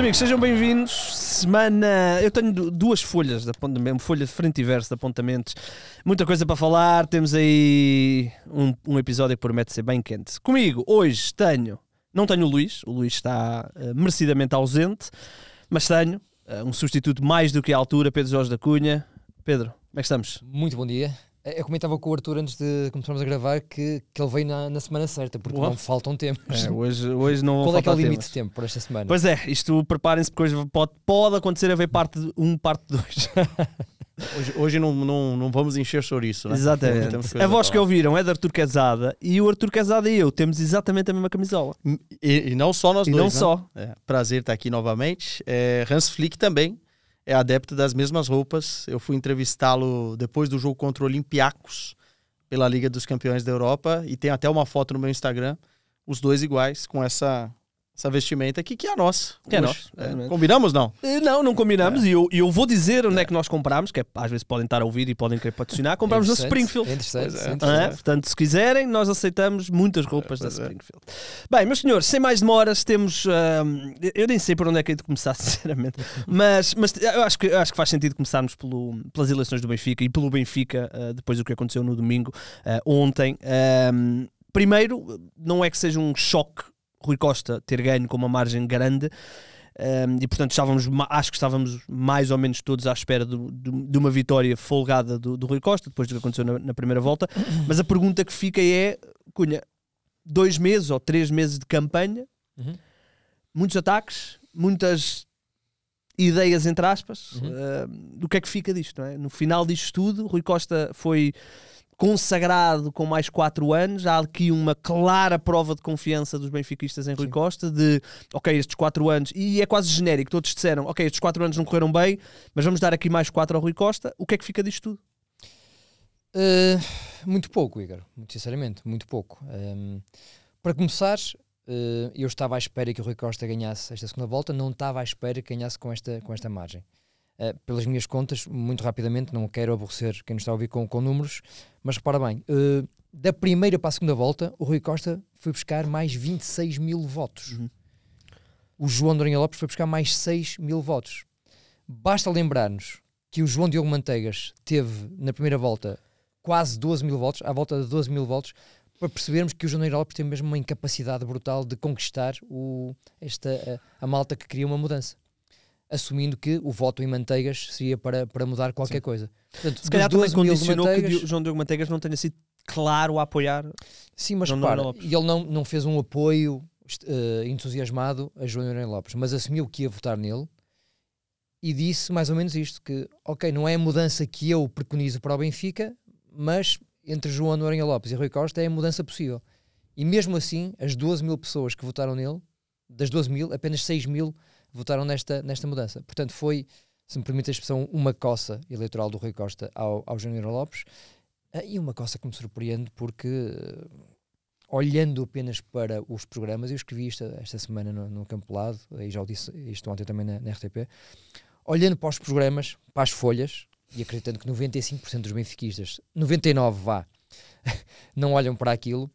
amigos, sejam bem-vindos. Semana. Eu tenho duas folhas de apontamento, folha de frente e verso de apontamentos. Muita coisa para falar. Temos aí um episódio que promete ser bem quente. Comigo, hoje não tenho o Luís está merecidamente ausente, mas tenho um substituto mais do que à altura, Pedro Jorge da Cunha. Pedro, como é que estamos? Muito bom dia. Eu comentava com o Arthur antes de começarmos a gravar que ele veio na semana certa, porque não faltam tempos. Hoje não vão Qual é que é o faltar limite temas. de tempo para esta semana? Pois é, isto preparem-se porque hoje pode acontecer haver parte 1, parte 2. Hoje não vamos encher chouriço, né? Exatamente. A voz que ouviram é de Arthur Quezada e o Arthur Quezada e eu temos exatamente a mesma camisola. E não só nós E dois, não né? só. Prazer estar aqui novamente. Hans Flick também é adepto das mesmas roupas. Eu fui entrevistá-lo depois do jogo contra o Olympiacos pela Liga dos Campeões da Europa e tem até uma foto no meu Instagram, os dois iguais, com essa vestimenta aqui, que é a nossa. Que é hoje. nossa. Combinamos, não? Não combinamos. E eu vou dizer onde é que nós comprámos, que às vezes podem estar a ouvir e podem querer patrocinar. Comprámos na Springfield. Interessante. Portanto, se quiserem, nós aceitamos muitas roupas da Springfield. Bem, meus senhores, sem mais demoras, temos... eu nem sei por onde é que hei de começar, sinceramente. mas eu acho que faz sentido começarmos pelas eleições do Benfica e pelo Benfica, depois do que aconteceu no domingo, ontem. Primeiro, não é que seja um choque Rui Costa ter ganho com uma margem grande, e portanto acho que estávamos mais ou menos todos à espera de uma vitória folgada do Rui Costa, depois do que aconteceu na primeira volta. Mas a pergunta que fica é, Cunha, 2 meses ou 3 meses de campanha, muitos ataques, muitas ideias entre aspas, do que é que fica disto, não é? No final disto tudo, Rui Costa foi consagrado com mais 4 anos. Há aqui uma clara prova de confiança dos benfiquistas em Rui Costa, de, ok, estes 4 anos, e é quase genérico, todos disseram, ok, estes 4 anos não correram bem, mas vamos dar aqui mais 4 ao Rui Costa. O que é que fica disto tudo? Muito pouco, Igor, muito sinceramente, muito pouco. Para começar, eu estava à espera que o Rui Costa ganhasse esta segunda volta, não estava à espera que ganhasse com esta margem. Pelas minhas contas, muito rapidamente, não quero aborrecer quem nos está a ouvir com números, mas repara bem, da primeira para a segunda volta, o Rui Costa foi buscar mais 26 mil votos. O João Dourinho Lopes foi buscar mais 6 mil votos. Basta lembrar-nos que o João Diogo Manteigas teve, na primeira volta, quase 12 mil votos, à volta de 12 mil votos, para percebermos que o João Dourinho Lopes tem mesmo uma incapacidade brutal de conquistar a malta que queria uma mudança, assumindo que o voto em Manteigas seria para mudar qualquer coisa. Portanto, se calhar também condicionou Manteigas, que o João Diogo Manteigas não tenha sido claro a apoiar. Sim, mas repara, e ele não fez um apoio entusiasmado a João Dourinho Lopes, mas assumiu que ia votar nele e disse mais ou menos isto, que ok, não é a mudança que eu preconizo para o Benfica, mas entre João Dourinho Lopes e Rui Costa é a mudança possível. E mesmo assim, as 12 mil pessoas que votaram nele, das 12 mil, apenas 6 mil votaram nesta mudança. Portanto, foi, se me permite a expressão, uma coça eleitoral do Rui Costa ao Júnior Lopes, e uma coça que me surpreende porque, olhando apenas para os programas, eu escrevi esta semana no Campo Lado, e já o disse isto ontem também na RTP, olhando para os programas, para as folhas, e acreditando que 95% dos benfiquistas, 99% não olham para aquilo,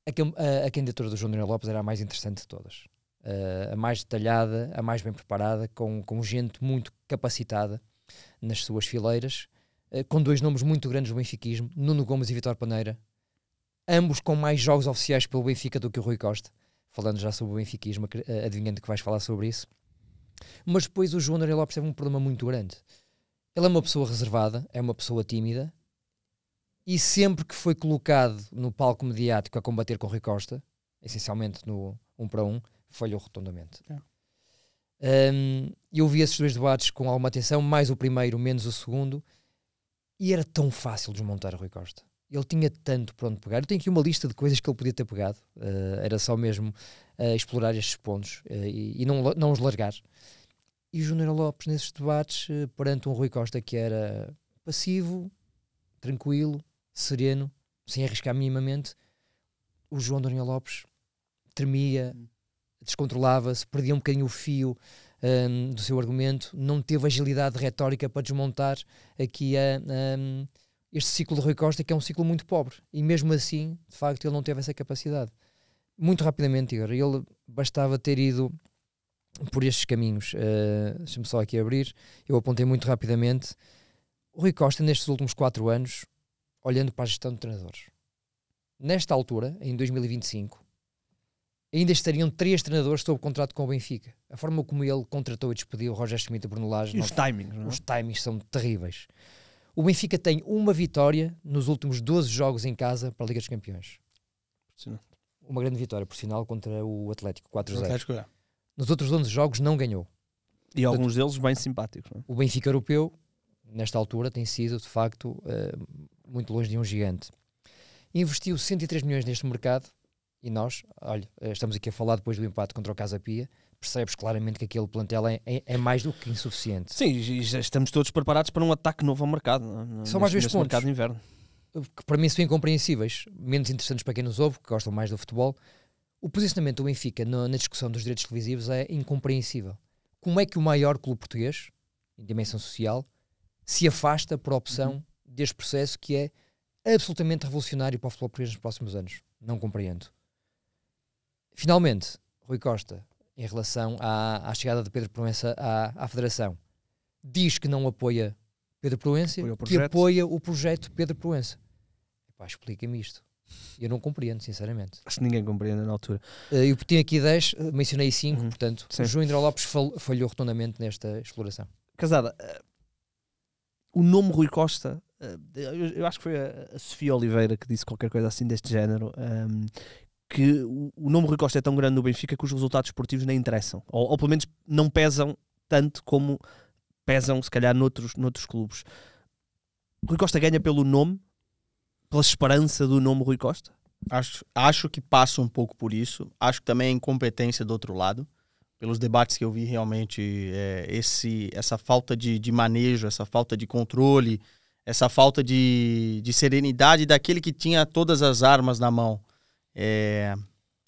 a candidatura do Júnior Lopes era a mais interessante de todas. A mais detalhada, a mais bem preparada, com gente muito capacitada nas suas fileiras, com 2 nomes muito grandes do benfiquismo, Nuno Gomes e Vítor Paneira, ambos com mais jogos oficiais pelo Benfica do que o Rui Costa, falando já sobre o benfiquismo, adivinhando que vais falar sobre isso. Mas depois o João Dourinho Lopes teve um problema muito grande. Ele é uma pessoa reservada, é uma pessoa tímida, e sempre que foi colocado no palco mediático a combater com o Rui Costa, essencialmente no 1 para 1, falhou rotundamente. Eu vi esses 2 debates com alguma atenção, mais o primeiro, menos o segundo, e era tão fácil desmontar o Rui Costa. Ele tinha tanto para onde pegar. Eu tenho aqui uma lista de coisas que ele podia ter pegado, era só mesmo explorar estes pontos e não os largar. E o Júnior Lopes, nesses debates, perante um Rui Costa que era passivo, tranquilo, sereno, sem arriscar minimamente, o João Dourinho Lopes tremia, descontrolava-se, perdia um bocadinho o fio do seu argumento, não teve agilidade retórica para desmontar aqui este ciclo de Rui Costa, que é um ciclo muito pobre, e mesmo assim, de facto, ele não teve essa capacidade. Muito rapidamente, Igor, ele bastava ter ido por estes caminhos. Deixa-me só aqui abrir. Eu apontei muito rapidamente. O Rui Costa, nestes últimos 4 anos, olhando para a gestão de treinadores, nesta altura, em 2025, ainda estariam 3 treinadores sob contrato com o Benfica. A forma como ele contratou e despediu o Roger Schmidt e Bruno Lage... Os timings, não é? Os timings são terríveis. O Benfica tem uma vitória nos últimos 12 jogos em casa para a Liga dos Campeões. Sim. Uma grande vitória, por sinal, contra o Atlético, 4-0. É. Nos outros 11 jogos não ganhou. E alguns deles bem simpáticos. Não é? O Benfica europeu, nesta altura, tem sido, de facto, muito longe de um gigante. Investiu 103 milhões neste mercado e nós, olha, estamos aqui a falar depois do empate contra o Casa Pia, percebes claramente que aquele plantel é mais do que insuficiente. Sim, e já estamos todos preparados para um ataque novo ao mercado. São mais 2 pontos. Mercado de inverno. Que para mim são incompreensíveis, menos interessantes para quem nos ouve, que gostam mais do futebol. O posicionamento do Benfica na discussão dos direitos televisivos é incompreensível. Como é que o maior clube português, em dimensão social, se afasta por opção deste processo que é absolutamente revolucionário para o futebol português nos próximos anos? Não compreendo. Finalmente, Rui Costa, em relação à chegada de Pedro Proença à Federação, diz que não apoia Pedro Proença, que apoia o projeto Pedro Proença. Explica-me isto. Eu não compreendo, sinceramente. Acho que ninguém compreende na altura. Eu tinha aqui 10, mencionei 5, portanto, o João Indra Lopes falhou rotundamente nesta exploração. Casada, o nome Rui Costa, eu acho que foi a Sofia Oliveira que disse qualquer coisa assim deste género, que o nome Rui Costa é tão grande no Benfica que os resultados esportivos nem interessam, ou pelo menos não pesam tanto como pesam se calhar noutros clubes. Rui Costa ganha pelo nome, pela esperança do nome Rui Costa? Acho que passa um pouco por isso. Acho que também é incompetência do outro lado. Pelos debates que eu vi, realmente, essa falta de manejo, essa falta de controle, essa falta de serenidade daquele que tinha todas as armas na mão.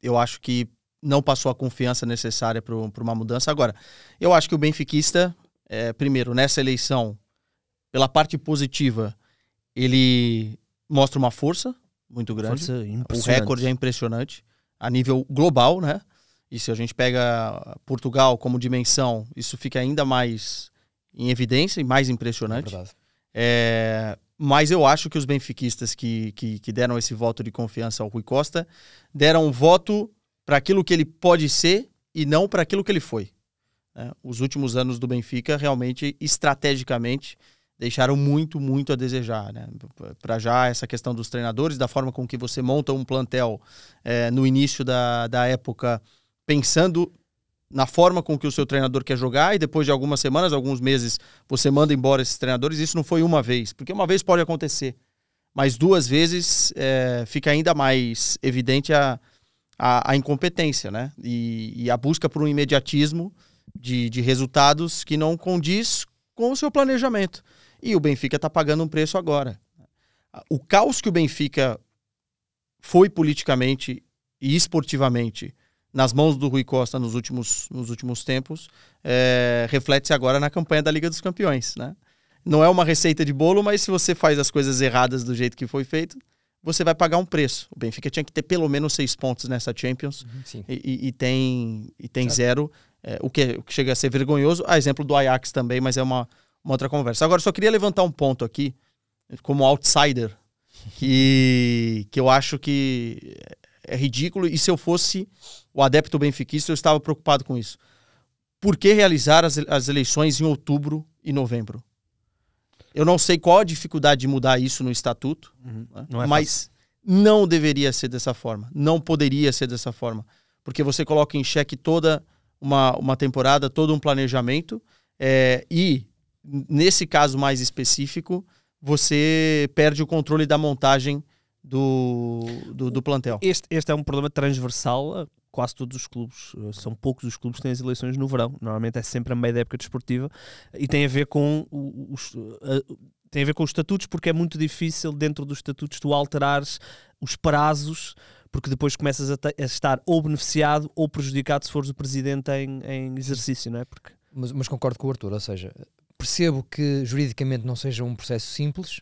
Eu acho que não passou a confiança necessária para uma mudança. Agora, eu acho que o benfiquista, primeiro, nessa eleição, pela parte positiva, ele mostra uma força muito grande. O recorde é impressionante a nível global, né? E se a gente pega Portugal como dimensão, isso fica ainda mais em evidência e mais impressionante. É verdade. Mas eu acho que os benfiquistas que deram esse voto de confiança ao Rui Costa deram um voto para aquilo que ele pode ser e não para aquilo que ele foi. Os últimos anos do Benfica realmente, estrategicamente, deixaram muito, muito a desejar, né? Para já essa questão dos treinadores, da forma com que você monta um plantel no início da época, pensando na forma com que o seu treinador quer jogar, e depois de algumas semanas, alguns meses, você manda embora esses treinadores. Isso não foi uma vez, porque uma vez pode acontecer, mas 2 vezes fica ainda mais evidente a incompetência, né? E a busca por um imediatismo de resultados que não condiz com o seu planejamento. E o Benfica está pagando um preço agora. O caos que o Benfica foi politicamente e esportivamente nas mãos do Rui Costa nos últimos tempos reflete-se agora na campanha da Liga dos Campeões, né? Não é uma receita de bolo, mas se você faz as coisas erradas do jeito que foi feito, você vai pagar um preço. O Benfica tinha que ter pelo menos 6 pontos nessa Champions, e tem 0, o que chega a ser vergonhoso. Exemplo do Ajax também, mas é uma outra conversa. Agora, só queria levantar um ponto aqui, como outsider, que eu acho que é ridículo, e se eu fosse o adepto benfiquista, eu estava preocupado com isso. Por que realizar as eleições em outubro e novembro? Eu não sei qual a dificuldade de mudar isso no estatuto, né? Mas não deveria ser dessa forma. Não poderia ser dessa forma. Porque você coloca em xeque toda uma temporada, todo um planejamento, e nesse caso mais específico, você perde o controle da montagem do plantel. Este é um problema transversal a quase todos os clubes. São poucos os clubes que têm as eleições no verão. Normalmente é sempre a meio da época desportiva, e tem a ver com os estatutos, porque é muito difícil dentro dos estatutos tu alterares os prazos, porque depois começas a estar ou beneficiado ou prejudicado se fores o presidente em exercício, não é? Mas concordo com o Arthur, ou seja, percebo que juridicamente não seja um processo simples,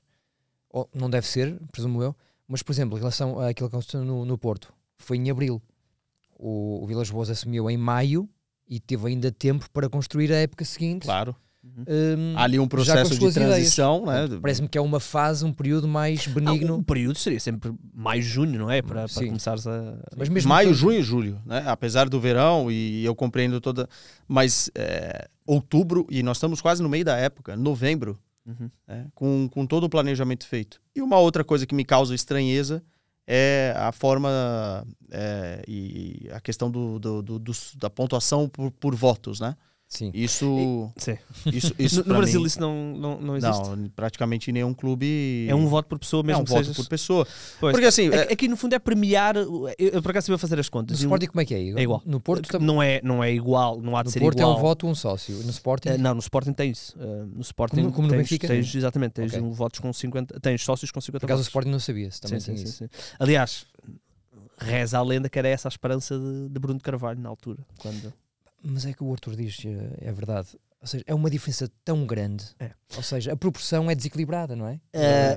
ou não deve ser, presumo eu, mas, por exemplo, em relação àquilo que aconteceu no Porto, foi em abril. O Vilas Boas assumiu em maio e teve ainda tempo para construir a época seguinte. Claro. Há ali um processo de transição, né? Parece-me que é uma fase, um período mais benigno. O período seria sempre maio, junho, não é? Para começares a... Mas mesmo maio, junho e julho, né? Apesar do verão, e eu compreendo toda... Mas outubro, e nós estamos quase no meio da época, novembro, né? com todo o planejamento feito. E uma outra coisa que me causa estranheza é a forma e a questão da pontuação por votos, né? Sim. Isso no Brasil mim, isso não existe? Não, praticamente nenhum clube... É um voto por pessoa mesmo. É um voto por pessoa. Pois, porque assim... Aqui no fundo é premiar... Eu por acaso estive a fazer as contas. No Sporting como é que é? É igual. No Porto não é igual, não há de ser igual. No igual. Porto é um voto, um sócio. No Sporting... Não, no Sporting tem isso. No Sporting como no Benfica? Exatamente, tens votos com 50... Tens sócios com 50 por acaso votos. o Sporting não sabia, se também tem isso. Sim. Aliás, reza a lenda que era essa a esperança de Bruno de Carvalho na altura. Mas é que o Arthur diz, é verdade. Ou seja, é uma diferença tão grande. Ou seja, a proporção é desequilibrada, não é?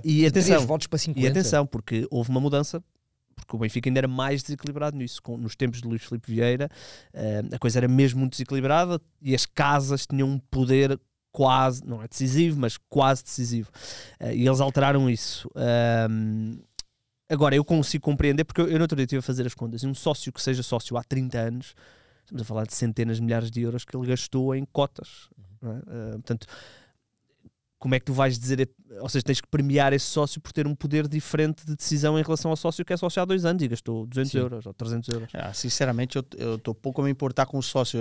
E atenção, 3 votos para 50. E atenção, porque houve uma mudança, porque o Benfica ainda era mais desequilibrado nisso. Nos tempos de Luís Filipe Vieira, a coisa era mesmo muito desequilibrada e as casas tinham um poder quase, não é decisivo, mas quase decisivo. E eles alteraram isso. Agora, eu consigo compreender, porque eu no outro dia estive a fazer as contas, e um sócio que seja sócio há 30 anos... Estamos a falar de centenas de milhares de euros que ele gastou em cotas. Não é? Portanto, como é que tu vais dizer... Ou seja, tens que premiar esse sócio por ter um poder diferente de decisão em relação ao sócio que é sócio há 2 anos e gastou 200 euros ou 300 euros. Sinceramente, eu estou pouco a me importar com o sócio.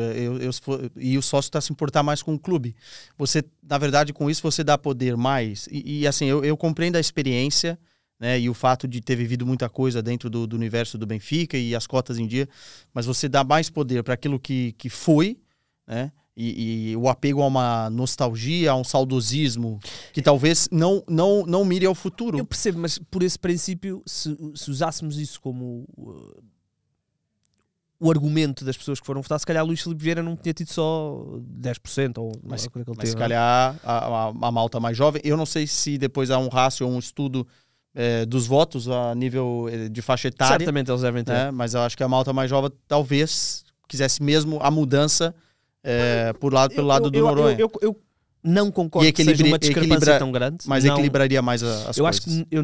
E o sócio está a se importar mais com o clube. Você, na verdade, com isso você dá poder mais. E assim, eu compreendo a experiência... Né, e o fato de ter vivido muita coisa dentro do universo do Benfica e as cotas em dia, mas você dá mais poder para aquilo que foi, né, e o apego a uma nostalgia, a um saudosismo que talvez não mire ao futuro. Eu percebo, mas por esse princípio, se usássemos isso como o argumento das pessoas que foram votar, se calhar Luís Filipe Vieira não tinha tido só 10% ou mas teve, se calhar a malta mais jovem, eu não sei se depois há um rácio ou um estudo dos votos a nível de faixa etária. Certamente eles devem ter. Né? Mas eu acho que a malta mais jovem talvez quisesse mesmo a mudança pelo lado do Noronha. Eu não concordo que seja uma discrepância tão grande. Mas não, equilibraria mais as coisas. Acho que eu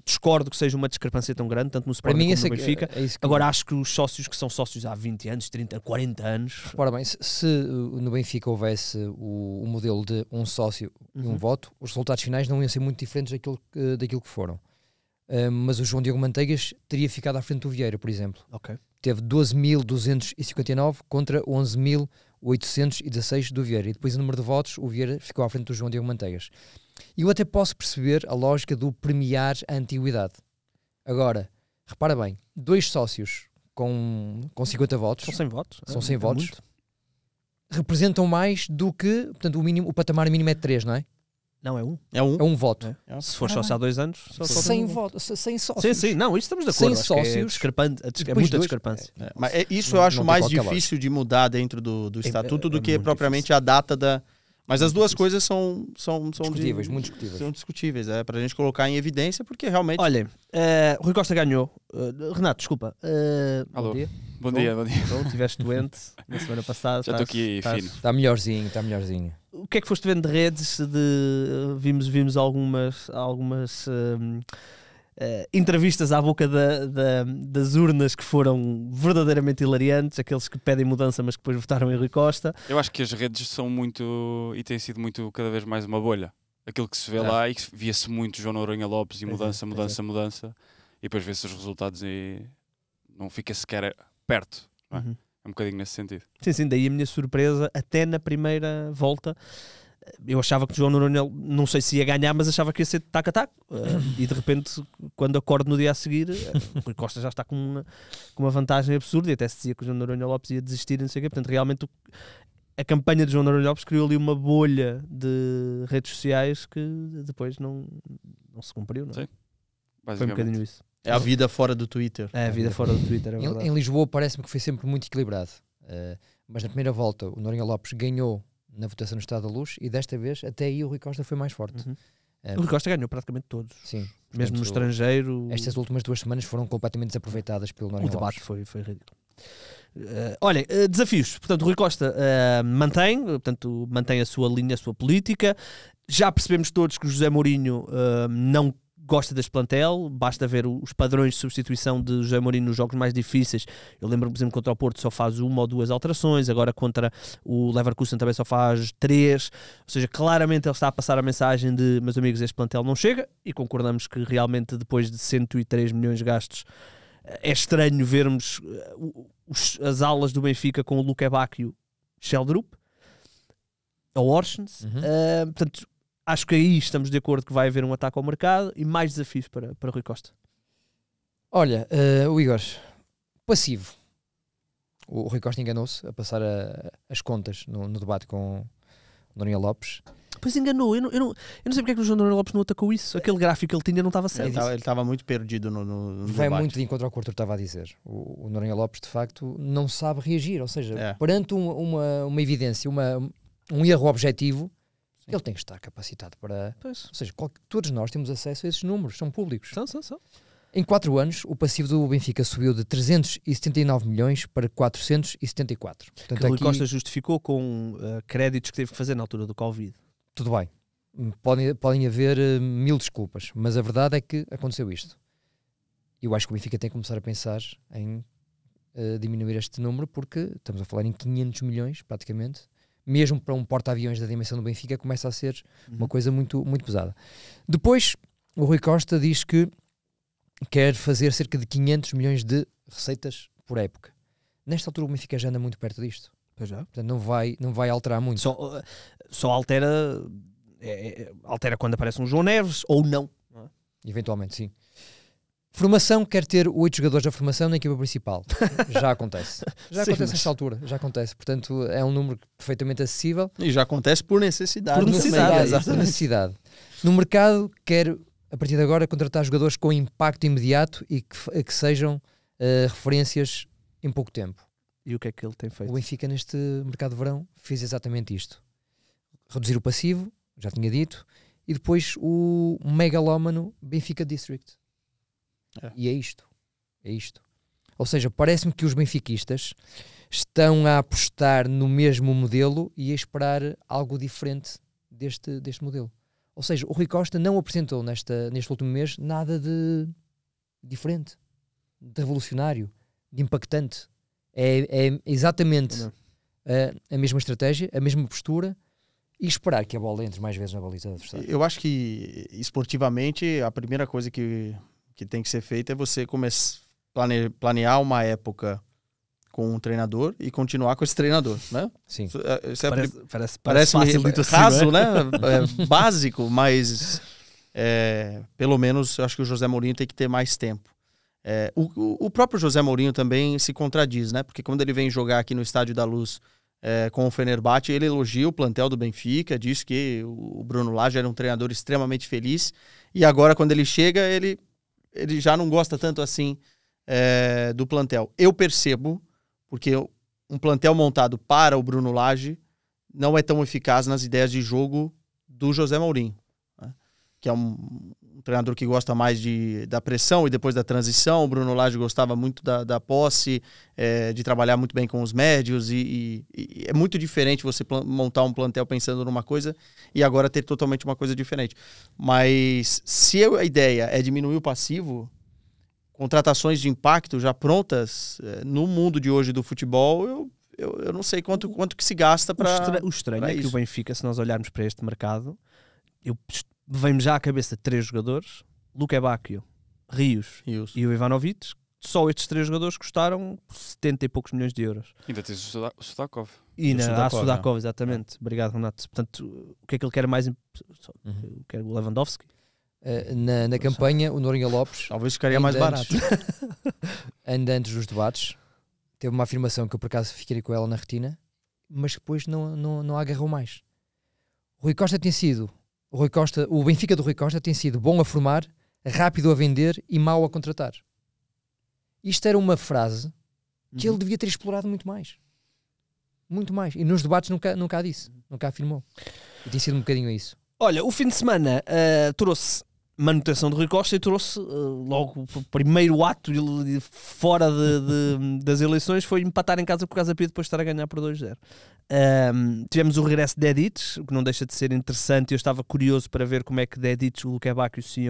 discordo que seja uma discrepância tão grande, tanto no Sporting como no Benfica. Agora acho que os sócios que são sócios há 20 anos, 30, 40 anos... Ora bem, se no Benfica houvesse o modelo de um sócio e um voto, os resultados finais não iam ser muito diferentes daquilo que foram. Mas o João Diogo Manteigas teria ficado à frente do Vieira, por exemplo. Okay. Teve 12.259 contra 11.816 do Vieira. E depois, o número de votos, o Vieira ficou à frente do João Diogo Manteigas. E eu até posso perceber a lógica do premiar a antiguidade. Agora, repara bem, 2 sócios com 50 votos... São 100 votos. São 100 votos. Representam mais do que... Portanto, o patamar mínimo é de 3, não é? Não, é um. É um voto. Se for sócio há 2 anos... Só 100 votos, 100 sócios. Sim, não, isso estamos de acordo. 100 sócios. É muita discrepância. Mas isso eu acho mais difícil de mudar dentro do estatuto do que propriamente difícil. A data da... Mas as duas coisas são discutíveis, muito discutíveis. São discutíveis, para a gente colocar em evidência, porque realmente... Olha, Rui Costa ganhou. Renato, desculpa. Alô. Bom dia. Então, estiveste doente na semana passada. Já estou aqui fino. Está melhorzinho. O que é que foste vendo de redes? Vimos algumas entrevistas à boca das urnas que foram verdadeiramente hilariantes, aqueles que pedem mudança mas que depois votaram em Rui Costa. Eu acho que as redes são muito, e têm sido muito, cada vez mais uma bolha. Aquilo que se vê lá e que via-se muito João Noronha Lopes e mudança, e depois vê-se os resultados e não fica sequer perto, não é? É um bocadinho nesse sentido. Sim, daí a minha surpresa, até na primeira volta, eu achava que o João Noronha, não sei se ia ganhar, mas achava que ia ser taco a taco. E de repente, quando acordo no dia a seguir, o Rui Costa já está com uma vantagem absurda e até se dizia que o João Noronha Lopes ia desistir e não sei o quê. Portanto, realmente a campanha de João Noronha Lopes criou ali uma bolha de redes sociais que depois não se cumpriu, não é? Sim, foi um bocadinho isso. É a vida fora do Twitter. É a vida fora do Twitter, é verdade. Em Lisboa parece-me que foi sempre muito equilibrado. Mas na primeira volta o Noronha Lopes ganhou na votação no Estado da Luz e desta vez até aí o Rui Costa foi mais forte. O Rui Costa ganhou praticamente todos. Sim. Mesmo no estrangeiro. Estas últimas 2 semanas foram completamente desaproveitadas pelo Noronha Lopes. O debate foi ridículo. Olha, desafios. Portanto, o Rui Costa mantém a sua linha, a sua política. Já percebemos todos que o José Mourinho não gosta deste plantel, basta ver os padrões de substituição de José Mourinho nos jogos mais difíceis. Eu lembro, por exemplo, contra o Porto só faz 1 ou 2 alterações, agora contra o Leverkusen também só faz 3, ou seja, claramente ele está a passar a mensagem de, meus amigos, este plantel não chega, e concordamos que realmente depois de 103 milhões gastos é estranho vermos as alas do Benfica com o Luque Bacchio, Sheldrup ou Orsens. Portanto, acho que aí estamos de acordo que vai haver um ataque ao mercado e mais desafios para Rui Costa. Olha, o Igor, passivo. O Rui Costa enganou-se a passar as contas no debate com o Noronha Lopes. Pois enganou, eu não sei porque é que o João Noronha Lopes não atacou isso. Aquele gráfico que ele tinha não estava certo. Ele estava muito perdido no Vai debate. muito de encontro ao que o Arthur estava a dizer. O Noronha Lopes, de facto, não sabe reagir. Ou seja, perante uma evidência, um erro objetivo, ele tem que estar capacitado para... Pois. Ou seja, todos nós temos acesso a esses números, são públicos. São. Em 4 anos, o passivo do Benfica subiu de 379 milhões para 474. Portanto, que o Rui Costa justificou com créditos que teve que fazer na altura do Covid. Tudo bem. Podem haver 1000 desculpas, mas a verdade é que aconteceu isto. Eu acho que o Benfica tem que começar a pensar em diminuir este número, porque estamos a falar em 500 milhões, praticamente. Mesmo para um porta-aviões da dimensão do Benfica, começa a ser uma coisa muito, muito pesada. Depois, o Rui Costa diz que quer fazer cerca de 500 milhões de receitas por época. Nesta altura, o Benfica já anda muito perto disto. Pois já. Portanto, não vai alterar muito. Só altera quando aparece um João Neves ou não. Eventualmente, sim. Formação, quer ter 8 jogadores da formação na equipa principal. Já acontece. Acontece nesta altura. Já acontece. Portanto, é um número perfeitamente acessível. E já acontece por necessidade. Por necessidade. No mercado, quer, a partir de agora, contratar jogadores com impacto imediato e que sejam referências em pouco tempo. E o que é que ele tem feito? O Benfica, neste mercado de verão, fez exatamente isto. Reduzir o passivo, já tinha dito, e depois o megalómano Benfica District. E é isto. Ou seja, parece-me que os benfiquistas estão a apostar no mesmo modelo e a esperar algo diferente deste modelo. Ou seja, o Rui Costa não apresentou neste último mês nada de diferente, de revolucionário, de impactante. É exatamente a mesma estratégia, a mesma postura, e esperar que a bola entre mais vezes na baliza do adversário. Eu acho que, esportivamente, a primeira coisa que tem que ser feita é você planear uma época com um treinador e continuar com esse treinador, né? Sim. Isso parece raso, né? Básico, mas pelo menos eu acho que o José Mourinho tem que ter mais tempo. O próprio José Mourinho também se contradiz, né? Porque quando ele vem jogar aqui no Estádio da Luz com o Fenerbahçe, ele elogia o plantel do Benfica, diz que o Bruno Lage era um treinador extremamente feliz, e agora quando ele chega, ele já não gosta tanto assim do plantel. Eu percebo, porque um plantel montado para o Bruno Lage não é tão eficaz nas ideias de jogo do José Mourinho, né? Que é um treinador que gosta mais da pressão e depois da transição. O Bruno Lage gostava muito da posse, de trabalhar muito bem com os médios, e é muito diferente você montar um plantel pensando numa coisa e agora ter totalmente uma coisa diferente. Mas se a ideia é diminuir o passivo, contratações de impacto já prontas, no mundo de hoje do futebol, eu não sei quanto que se gasta para o estranho é que o Benfica, se nós olharmos para este mercado, vem-me já à cabeça 3 jogadores: Luque Bacchio, Rios e o Ivanovic. Só estes 3 jogadores custaram 70 e poucos milhões de euros. Ainda tens o Sudakov. E a Sudakov, exatamente. Obrigado, Renato. Portanto, o que é que ele quer mais? Quer o Lewandowski? Na campanha, o Noronha Lopes talvez ficaria mais barato. Ainda antes dos debates, teve uma afirmação que eu por acaso fiquei com ela na retina, mas depois não a agarrou mais. O Benfica do Rui Costa tem sido bom a formar, rápido a vender e mau a contratar. Isto era uma frase que ele devia ter explorado muito mais. Muito mais. E nos debates nunca a disse. Nunca a afirmou. E tem sido um bocadinho isso. Olha, o fim de semana trouxe manutenção de Rui Costa e trouxe logo o primeiro ato fora das eleições foi empatar em casa com o Casa Pia depois de estar a ganhar por 2-0. Tivemos o regresso de Dedic, o que não deixa de ser interessante. Eu estava curioso para ver como é que Dedic e o Luque Bacchio se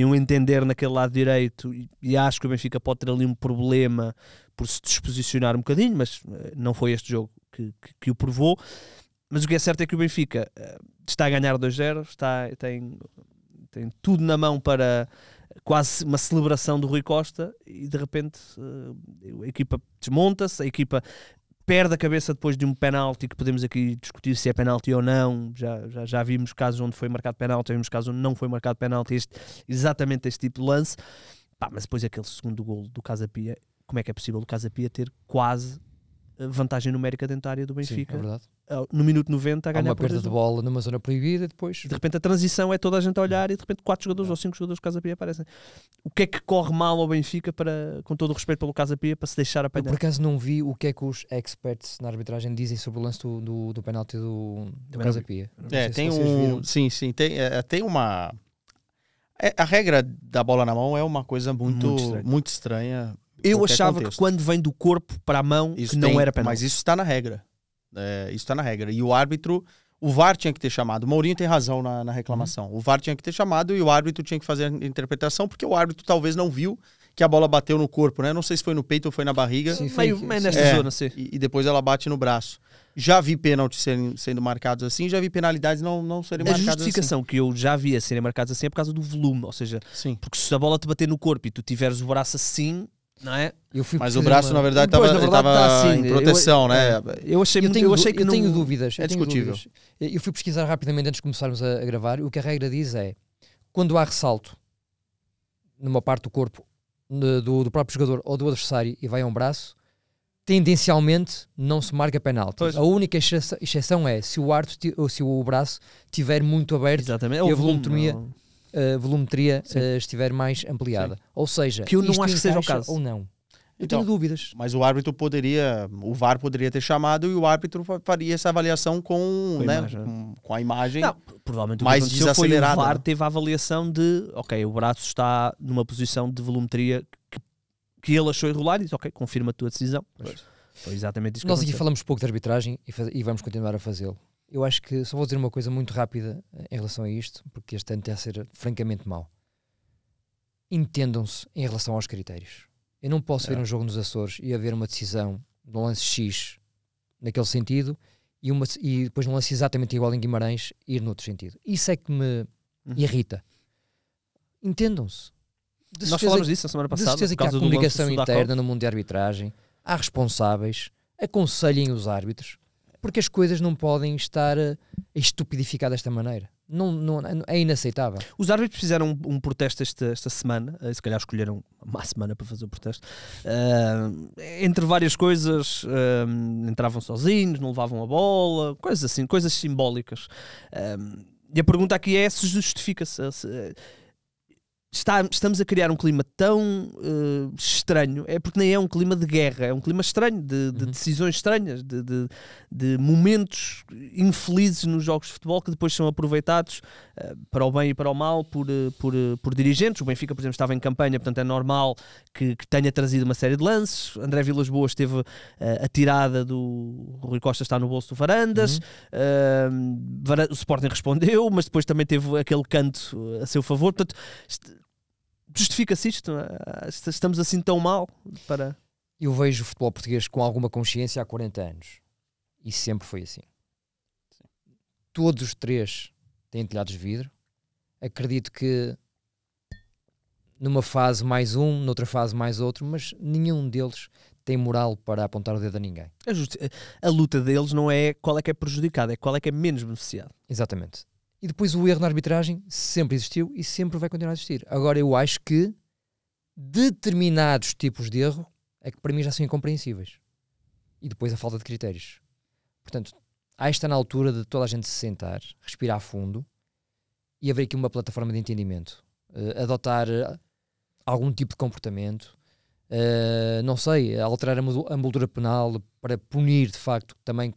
iam entender naquele lado direito, e acho que o Benfica pode ter ali um problema por se disposicionar um bocadinho, mas não foi este jogo que o provou. Mas o que é certo é que o Benfica está a ganhar 2-0, tem tudo na mão para quase uma celebração do Rui Costa, e de repente a equipa desmonta-se, a equipa perde a cabeça depois de um penalti, que podemos aqui discutir se é penalti ou não. Já vimos casos onde foi marcado penalti, já vimos casos onde não foi marcado penalti, exatamente este tipo de lance. Mas depois aquele segundo golo do Casa Pia, como é que é possível o Casa Pia ter quase vantagem numérica dentro da área do Benfica? Sim, é verdade. No minuto 90 a ganhar uma perda de bola numa zona proibida, depois de repente a transição é toda a gente a olhar e de repente 4 jogadores ou 5 jogadores do Casa Pia aparecem. O que é que corre mal ao Benfica, com todo o respeito pelo Casa Pia, para se deixar apanhar? Eu por acaso não vi o que é que os experts na arbitragem dizem sobre o lance do penalti do Casa Pia. Tem uma... a regra da bola na mão é uma coisa muito estranha. Eu achava que quando vem do corpo para a mão isso que não era penalti. Mas isso está na regra. Isso está na regra. E o árbitro, o VAR tinha que ter chamado. O Mourinho tem razão na reclamação. O VAR tinha que ter chamado e o árbitro tinha que fazer a interpretação, porque o árbitro talvez não viu que a bola bateu no corpo, né? Não sei se foi no peito ou foi na barriga. Sim, mas nessa zona, sim. E depois ela bate no braço. Já vi pênaltis sendo marcados assim, já vi penalidades não serem marcadas assim. A justificação que eu já vi a serem marcadas assim é por causa do volume, ou seja, porque se a bola te bater no corpo e tu tiveres o braço assim, não é? Mas o braço, na verdade, estava em proteção, né? Eu tenho dúvidas. É discutível. Eu fui pesquisar rapidamente antes de começarmos a gravar, e o que a regra diz é, quando há ressalto numa parte do corpo do próprio jogador ou do adversário e vai a um braço, tendencialmente não se marca penalti. Pois. A única exceção é se o braço estiver muito aberto. Exatamente. E a volumetria estiver mais ampliada. Sim. Ou seja, que eu não acho que seja o caso. Ou não. Eu tenho dúvidas. Mas o árbitro o VAR poderia ter chamado e o árbitro faria essa avaliação com a imagem. Não, provavelmente mais desacelerada. O VAR teve a avaliação de, ok, o braço está numa posição de volumetria que ele achou irregular e diz, ok, confirma a tua decisão. Foi exatamente isso que Nós aqui falamos pouco de arbitragem e vamos continuar a fazê-lo. Eu acho que só vou dizer uma coisa muito rápida em relação a isto, porque este ano está a ser francamente mau. Entendam-se em relação aos critérios. Eu não posso ver um jogo nos Açores e haver uma decisão de um lance X naquele sentido e depois um lance exatamente igual em Guimarães ir noutro sentido. Isso é que me irrita. Entendam-se. Nós falamos disso a semana passada. De certeza que há comunicação interna no mundo de arbitragem, há responsáveis, aconselhem os árbitros, porque as coisas não podem estar a estupidificar desta maneira. Não, é inaceitável. Os árbitros fizeram um protesto esta semana, se calhar escolheram uma semana para fazer o protesto. Entre várias coisas, entravam sozinhos, não levavam a bola, coisas assim, coisas simbólicas. E a pergunta aqui é se justifica-se. Estamos a criar um clima tão estranho, é porque nem é um clima de guerra, é um clima estranho, de decisões estranhas, de momentos infelizes nos jogos de futebol que depois são aproveitados para o bem e para o mal por dirigentes. O Benfica, por exemplo, estava em campanha, portanto é normal que tenha trazido uma série de lances. André Vilas-Boas teve a tirada do Rui Costa está no bolso do Varandas, o Sporting respondeu, mas depois também teve aquele canto a seu favor, portanto justifica-se isto? Estamos assim tão mal para... Eu vejo o futebol português com alguma consciência há 40 anos. E sempre foi assim. Sim. Todos os três têm telhados de vidro. Acredito que numa fase mais um, noutra fase mais outro, mas nenhum deles tem moral para apontar o dedo a ninguém. A luta deles não é qual é que é prejudicado, é qual é que é menos beneficiado. Exatamente. E depois o erro na arbitragem sempre existiu e sempre vai continuar a existir. Agora eu acho que determinados tipos de erro é que para mim já são incompreensíveis. E depois a falta de critérios. Portanto, está na altura de toda a gente se sentar, respirar fundo e haver aqui uma plataforma de entendimento. Adotar algum tipo de comportamento. Não sei, alterar a moldura penal para punir de facto também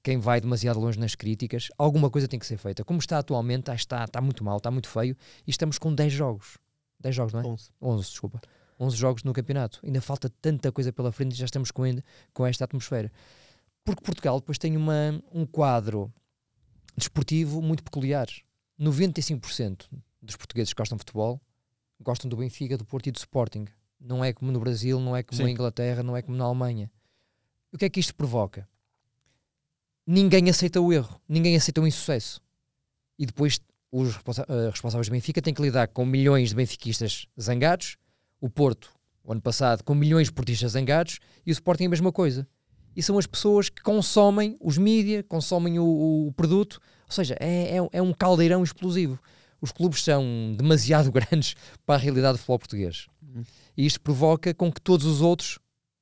quem vai demasiado longe nas críticas. Alguma coisa tem que ser feita. Como está atualmente, está muito mal, está muito feio, e estamos com 10 jogos. 10 jogos, não é? 11, desculpa. 11 jogos no campeonato. Ainda falta tanta coisa pela frente e já estamos com esta atmosfera. Porque Portugal depois tem um quadro desportivo muito peculiar. 95% dos portugueses que gostam de futebol gostam do Benfica, do Porto e do Sporting. Não é como no Brasil, não é como na Inglaterra, não é como na Alemanha. O que é que isto provoca? Ninguém aceita o erro, ninguém aceita o insucesso. E depois os responsáveis do Benfica têm que lidar com milhões de benfiquistas zangados, o Porto, o ano passado, com milhões de portistas zangados, e o Sporting a mesma coisa. E são as pessoas que consomem os mídia, consomem o produto, ou seja, é um caldeirão explosivo. Os clubes são demasiado grandes para a realidade do futebol português. E isto provoca com que todos os outros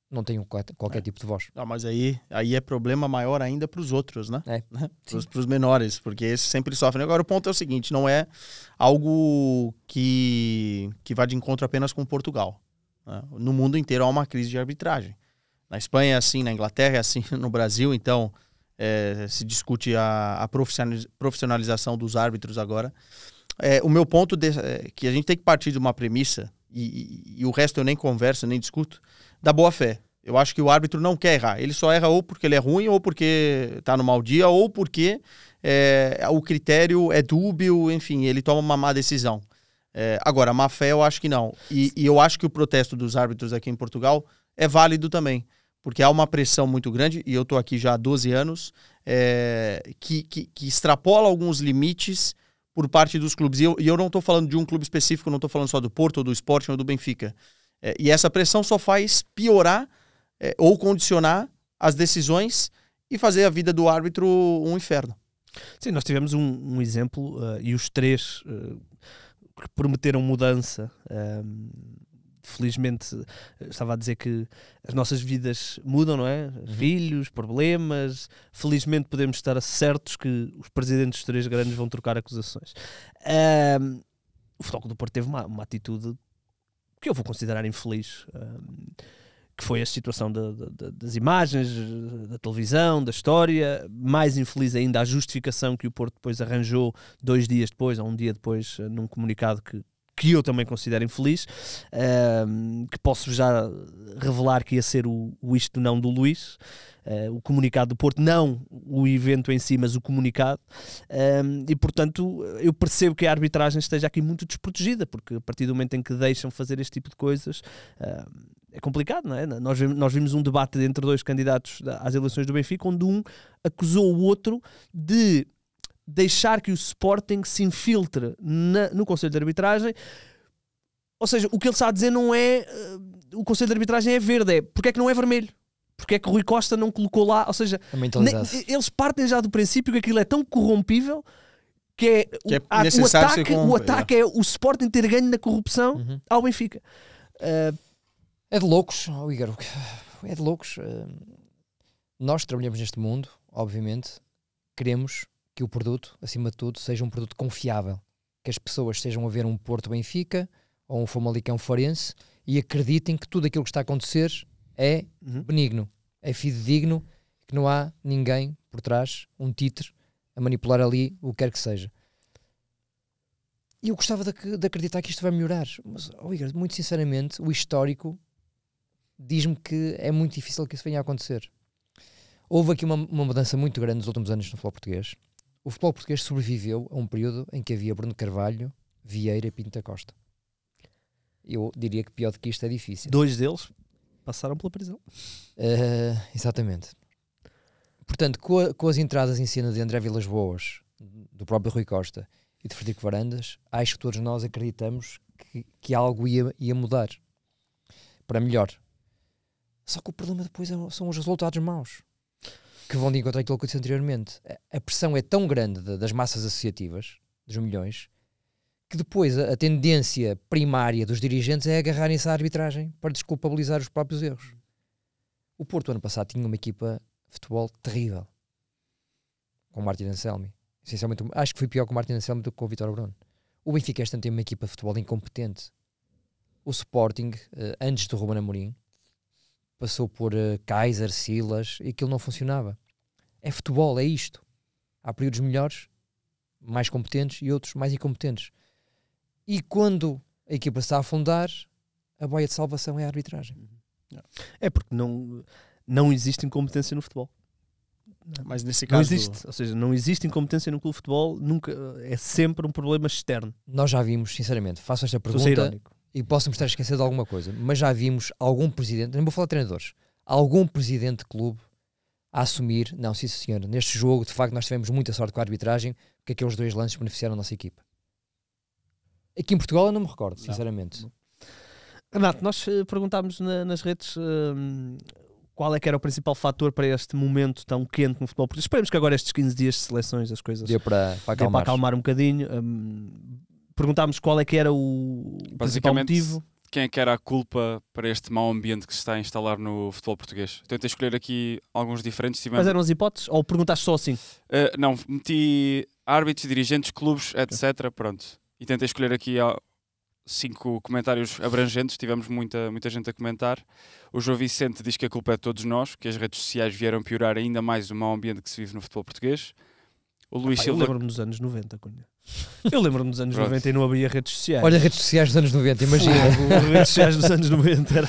não tenham qualquer tipo de voz. Não, mas aí é problema maior ainda para os outros, né? Para os menores, porque esses sempre sofrem. Agora o ponto é o seguinte, não é algo que vai de encontro apenas com Portugal, né? No mundo inteiro há uma crise de arbitragem. Na Espanha é assim, na Inglaterra é assim, no Brasil, então se discute a profissionalização dos árbitros agora. O meu ponto é que a gente tem que partir de uma premissa, e o resto eu nem converso, nem discuto, da boa fé. Eu acho que o árbitro não quer errar. Ele só erra ou porque ele é ruim, ou porque está no mau dia, ou porque o critério é dúbio, enfim, ele toma uma má decisão. Agora, má fé eu acho que não. E eu acho que o protesto dos árbitros aqui em Portugal é válido também, porque há uma pressão muito grande, e eu estou aqui já há 12 anos, que extrapola alguns limites por parte dos clubes. E eu não estou falando de um clube específico, não estou falando só do Porto, ou do Sporting, ou do Benfica. E essa pressão só faz piorar ou condicionar as decisões e fazer a vida do árbitro um inferno. Sim, nós tivemos um exemplo, e os três que prometeram mudança. Felizmente, estava a dizer que as nossas vidas mudam, não é? Filhos, problemas. Felizmente podemos estar certos que os presidentes dos três grandes vão trocar acusações. O Futebol Clube do Porto teve uma atitude que eu vou considerar infeliz, que foi a situação das imagens, da televisão, da história. Mais infeliz ainda a justificação que o Porto depois arranjou 2 dias depois, ou 1 dia depois, num comunicado que eu também considero infeliz, que posso já revelar que ia ser o isto não do Luís, o comunicado do Porto, não o evento em si, mas o comunicado, e portanto eu percebo que a arbitragem esteja aqui muito desprotegida, porque a partir do momento em que deixam fazer este tipo de coisas, é complicado, não é? Nós vimos um debate entre 2 candidatos às eleições do Benfica, onde um acusou o outro de deixar que o Sporting se infiltre no Conselho de Arbitragem. Ou seja, o que ele está a dizer não é o Conselho de Arbitragem é verde, é porque é que não é vermelho, porque é que o Rui Costa não colocou lá. Ou seja, eles partem já do princípio que aquilo é tão corrompível que o ataque é o Sporting ter ganho na corrupção ao Benfica. É de loucos, Igor, é de loucos. Nós trabalhamos neste mundo, obviamente, queremos que o produto, acima de tudo, seja um produto confiável. Que as pessoas estejam a ver um Porto Benfica ou um Famalicão Farense e acreditem que tudo aquilo que está a acontecer é benigno, é fidedigno, que não há ninguém por trás, um títere, a manipular ali o que quer que seja. E eu gostava de acreditar que isto vai melhorar. Mas, Igor, muito sinceramente, o histórico diz-me que é muito difícil que isso venha a acontecer. Houve aqui uma mudança muito grande nos últimos anos no futebol português. O futebol português sobreviveu a um período em que havia Bruno Carvalho, Vieira e Pinto da Costa. Eu diria que pior do que isto é difícil. 2 deles passaram pela prisão. Exatamente. Portanto, com as entradas em cena de André Vilas Boas, do próprio Rui Costa e de Frederico Varandas, acho que todos nós acreditamos que algo ia mudar para melhor. Só que o problema depois são os resultados maus, que vão de encontro àquilo que eu disse anteriormente. A pressão é tão grande das massas associativas, dos milhões, que depois a tendência primária dos dirigentes é agarrarem-se à arbitragem para desculpabilizar os próprios erros. O Porto, ano passado, tinha uma equipa de futebol terrível, com o Martin Anselmi. Essencialmente, acho que foi pior com o Martin Anselmi do que com o Vítor Bruno. O Benfica este ano tem uma equipa de futebol incompetente. O Sporting, antes do Ruben Amorim, passou por Kaiser, Silas, e aquilo não funcionava. É futebol, é isto. Há períodos melhores, mais competentes, e outros mais incompetentes. E quando a equipa está a afundar, a boia de salvação é a arbitragem. É porque não existe incompetência no futebol. Mas nesse caso... Não existe. Ou seja, não existe incompetência no clube de futebol, nunca, é sempre um problema externo. Nós já vimos, sinceramente, faço esta Estou a ser pergunta irónico. e posso-me estar a esquecer de alguma coisa, mas já vimos algum presidente, não vou falar de treinadores, algum presidente de clube a assumir, não, sim senhor, neste jogo de facto nós tivemos muita sorte com a arbitragem, porque aqueles 2 lances beneficiaram a nossa equipa. Aqui em Portugal eu não me recordo, sinceramente. Não. Renato, nós perguntámos nas redes qual é que era o principal fator para este momento tão quente no futebol português. Esperemos que agora estes 15 dias de seleções as coisas Deu para acalmar um bocadinho. Perguntámos qual é que era o principal motivo. Quem é que era a culpa para este mau ambiente que se está a instalar no futebol português? Tentei escolher aqui alguns diferentes. Mas eram as hipóteses? Ou perguntaste só assim? Não, meti árbitros, dirigentes, clubes, etc. Pronto. E tentei escolher aqui 5 comentários abrangentes. Tivemos muita gente a comentar. O João Vicente diz que a culpa é de todos nós, que as redes sociais vieram piorar ainda mais o mau ambiente que se vive no futebol português. O Luís Silva... Eu lembro-me dos anos 90, Cunha. Eu lembro-me dos anos 90 e não havia redes sociais. Olha, redes sociais dos anos 90, imagina. Redes sociais dos anos 90 era...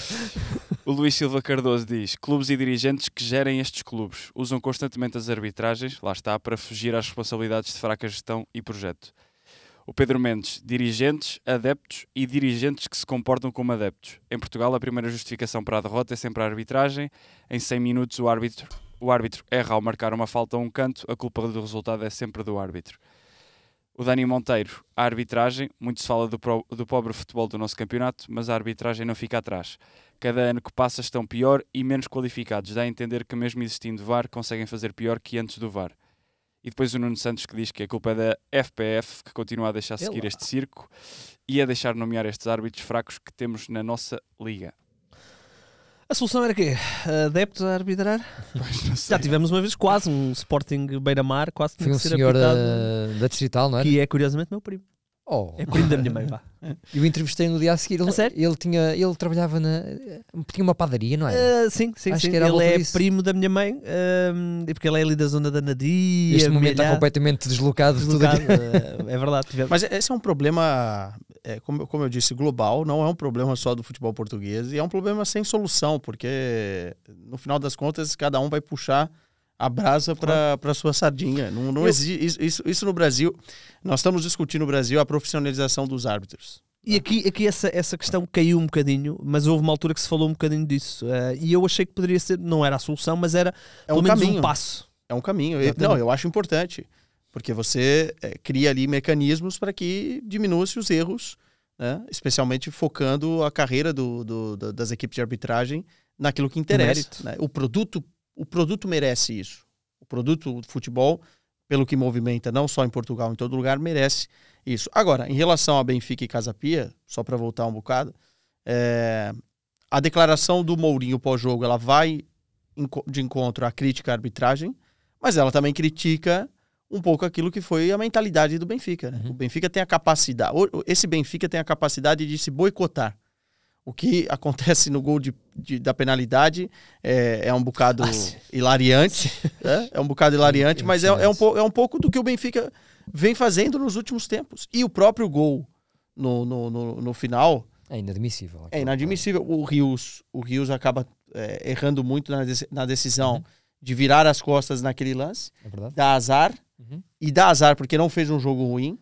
O Luís Silva Cardoso diz: clubes e dirigentes que gerem estes clubes usam constantemente as arbitragens, lá está, para fugir às responsabilidades de fraca gestão e projeto. O Pedro Mendes: dirigentes, adeptos e dirigentes que se comportam como adeptos. Em Portugal, a primeira justificação para a derrota é sempre a arbitragem. Em 100 minutos, o árbitro erra ao marcar uma falta a um canto, a culpa do resultado é sempre do árbitro. O Dani Monteiro: a arbitragem, muito se fala do pobre futebol do nosso campeonato, mas a arbitragem não fica atrás. Cada ano que passa estão pior e menos qualificados. Dá a entender que mesmo existindo VAR, conseguem fazer pior que antes do VAR. E depois o Nuno Santos, que diz que a culpa é da FPF, que continua a deixar seguir este circo e a deixar nomear estes árbitros fracos que temos na nossa liga. A solução era quê? Adeptos a arbitrar? Já tivemos uma vez quase um Sporting Beira-Mar, quase foi um senhor da Distrital, não é? Que é curiosamente meu primo. Oh. É primo da minha mãe, vá. Eu entrevistei no dia a seguir. Ele trabalhava tinha uma padaria, não é? Sim. Que ele é primo da minha mãe, porque ele é ali da zona da Nadia. Este momento está completamente deslocado. Tudo é verdade. Mas esse é um problema, como eu disse, global. Não é um problema só do futebol português. E é um problema sem solução, porque no final das contas cada um vai puxar a brasa para sua sardinha. Não existe isso no Brasil. Nós estamos discutindo no Brasil a profissionalização dos árbitros. E aqui essa questão caiu um bocadinho, mas houve uma altura que se falou um bocadinho disso. E eu achei que poderia ser, não era a solução, mas era pelo menos um passo. É um caminho. Não, eu acho importante. Porque você cria ali mecanismos para que diminua-se os erros, né? Especialmente focando a carreira das equipes de arbitragem naquilo que interessa. Né? O produto merece isso. O produto do futebol, pelo que movimenta não só em Portugal, em todo lugar, merece isso. Agora, em relação a Benfica e Casa Pia, só para voltar um bocado, a declaração do Mourinho pós-jogo, ela vai de encontro à crítica à arbitragem, mas ela também critica um pouco aquilo que foi a mentalidade do Benfica. Né? O Benfica tem a capacidade, esse Benfica tem a capacidade de se boicotar. O que acontece no gol da penalidade é um bocado hilariante. É um bocado hilariante, mas é um pouco do que o Benfica vem fazendo nos últimos tempos. E o próprio gol no final... É inadmissível. É inadmissível. O Rios acaba errando muito na decisão de virar as costas naquele lance. É verdade. Dá azar. E dá azar porque não fez um jogo ruim.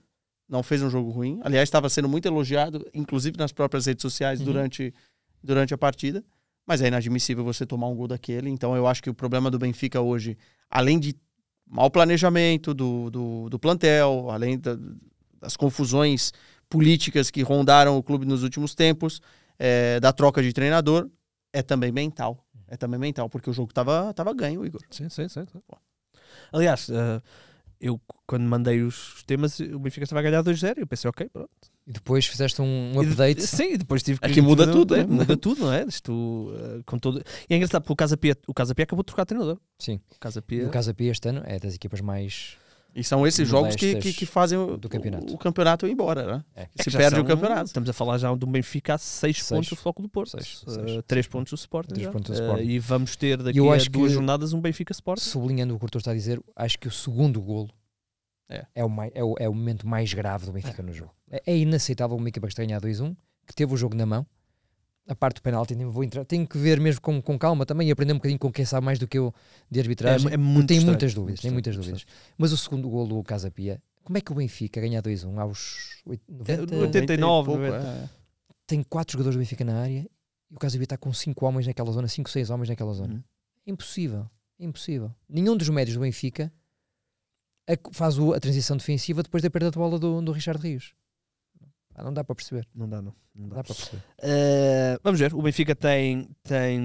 Não fez um jogo ruim. Aliás, estava sendo muito elogiado, inclusive nas próprias redes sociais durante a partida. Mas é inadmissível você tomar um gol daquele. Então eu acho que o problema do Benfica hoje, além de mau planejamento do plantel, além das confusões políticas que rondaram o clube nos últimos tempos, da troca de treinador, é também mental. É também mental, porque o jogo estava ganho, Igor. Sim. Aliás... eu, quando mandei os temas, o Benfica estava a ganhar 2-0 e eu pensei, ok, pronto. E depois fizeste um update. Sim, e depois tive que... Aqui muda tudo, né? Muda tudo, não é? Isto, com todo... E é engraçado, porque o Casa Pia acabou de trocar de treinador. Sim. O Casa Pia este ano é das equipas mais E são esses jogos que fazem o campeonato ir embora, né? Se perde o campeonato. Estamos a falar já do Benfica a 6 pontos do Foco do Porto. 3 pontos do Sporting. E vamos ter daqui a 2 jornadas um Benfica Sporting. Sublinhando o que o Arthur está a dizer, acho que o segundo golo é o momento mais grave do Benfica no jogo. É inaceitável uma equipa que está a ganhar 2-1, que teve o jogo na mão. A parte do penalti, tenho que ver mesmo com calma também e aprender um bocadinho com quem sabe mais do que eu de arbitragem. Tenho muitas dúvidas. Mas o segundo golo do Casa Pia, como é que o Benfica ganha 2-1 aos 89? Tem 4 jogadores do Benfica na área e o Casa Pia está com 5 homens naquela zona, 5, 6 homens naquela zona. Impossível. Nenhum dos médios do Benfica faz a transição defensiva depois da perda de bola do Richard Rios. Não dá para perceber. Não dá para perceber. Vamos ver. O Benfica tem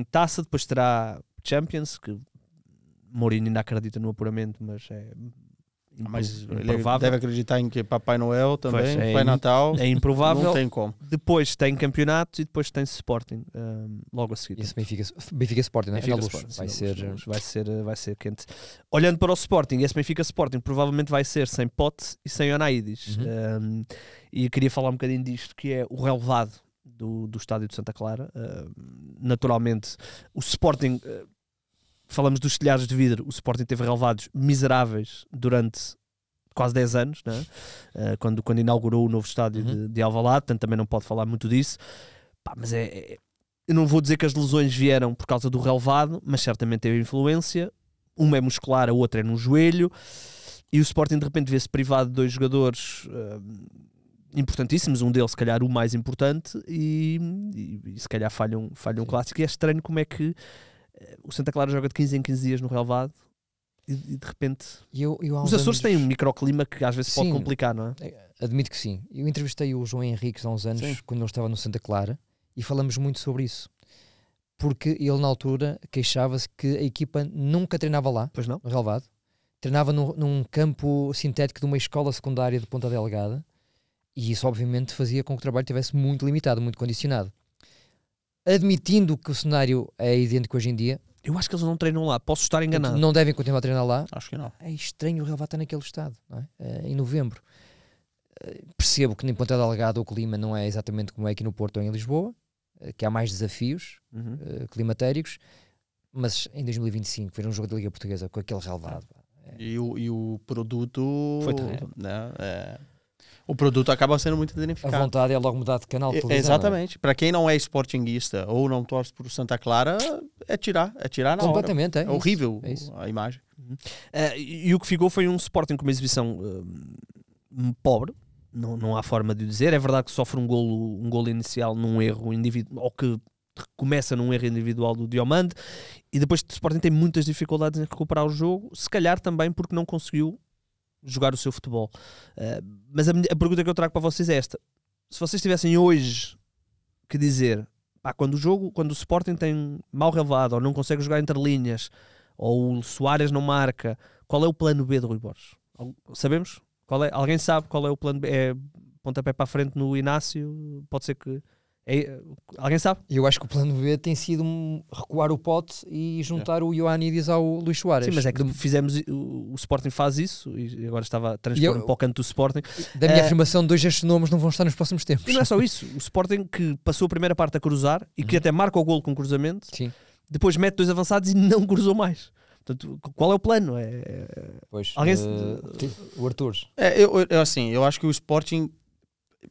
taça, depois terá Champions, que Mourinho ainda acredita no apuramento, mas é improvável. Deve acreditar em que Papai Noel também, Pai Natal. É improvável. Não tem como. Depois tem campeonato e depois tem Sporting logo a seguir. Esse Benfica Sporting, né? Benfica Sporting, vai ser quente. Olhando para o Sporting, esse Benfica Sporting provavelmente vai ser sem Pote e sem Onaídis. E eu queria falar um bocadinho disto, que é o relevado do estádio de Santa Clara. Naturalmente, o Sporting... falamos dos telhados de vidro, o Sporting teve relevados miseráveis durante quase 10 anos, né? Quando inaugurou o novo estádio de Alvalade, portanto também não pode falar muito disso. Mas eu não vou dizer que as lesões vieram por causa do relevado, mas certamente teve influência. Uma é muscular, a outra é no joelho, e o Sporting de repente vê-se privado de 2 jogadores importantíssimos, um deles se calhar o mais importante, e se calhar falha um clássico. E é estranho como é que o Santa Clara joga de 15 em 15 dias no relevado e de repente os Açores têm um microclima que às vezes pode complicar, não é? Admito que sim. Eu entrevistei o João Henriques há uns anos, quando ele estava no Santa Clara, e falamos muito sobre isso, porque ele na altura queixava-se que a equipa nunca treinava lá, no relevado, treinava num campo sintético de uma escola secundária de Ponta Delgada, e isso obviamente fazia com que o trabalho estivesse muito limitado, muito condicionado. Admitindo que o cenário é idêntico hoje em dia, eu acho que eles não treinam lá, posso estar enganado. Não devem continuar a treinar lá. Acho que não. É estranho o relevado estar naquele estado, não é? Em novembro. Percebo que em Ponta Delgada o clima não é exatamente como é aqui no Porto ou em Lisboa, que há mais desafios climatéricos, mas em 2025 ver um jogo da Liga Portuguesa com aquele relevado. E o produto foi terrível. O produto acaba sendo muito danificado. A vontade é logo mudar de canal de televisão. Exatamente. Para quem não é sportinguista ou não torce por Santa Clara, é tirar na completamente, hora. É horrível a imagem. E o que ficou foi um Sporting com uma exibição pobre. Não há forma de o dizer. É verdade que sofre um golo inicial num erro individual, ou que começa num erro individual do Diomande, e depois o Sporting tem muitas dificuldades em recuperar o jogo, se calhar também porque não conseguiu jogar o seu futebol. Mas a pergunta que eu trago para vocês é esta: se vocês tivessem hoje que dizer, quando o Sporting tem mau relevado, ou não consegue jogar entre linhas, ou o Soares não marca, qual é o plano B de Rui Borges? Sabemos? Alguém sabe qual é o plano B? É pontapé para a frente no Inácio? Pode ser que... alguém sabe? Eu acho que o plano B tem sido recuar o Pote e juntar o Ioannidis ao Luís Soares. Sim, mas é que o Sporting faz isso, e agora estava a transpor para o canto do Sporting. Da minha afirmação, 2 destes nomes não vão estar nos próximos tempos. E não é só isso, o Sporting que passou a primeira parte a cruzar e que até marca o golo com cruzamento, depois mete 2 avançados e não cruzou mais. Portanto, qual é o plano? O Arthur. Eu acho que o Sporting,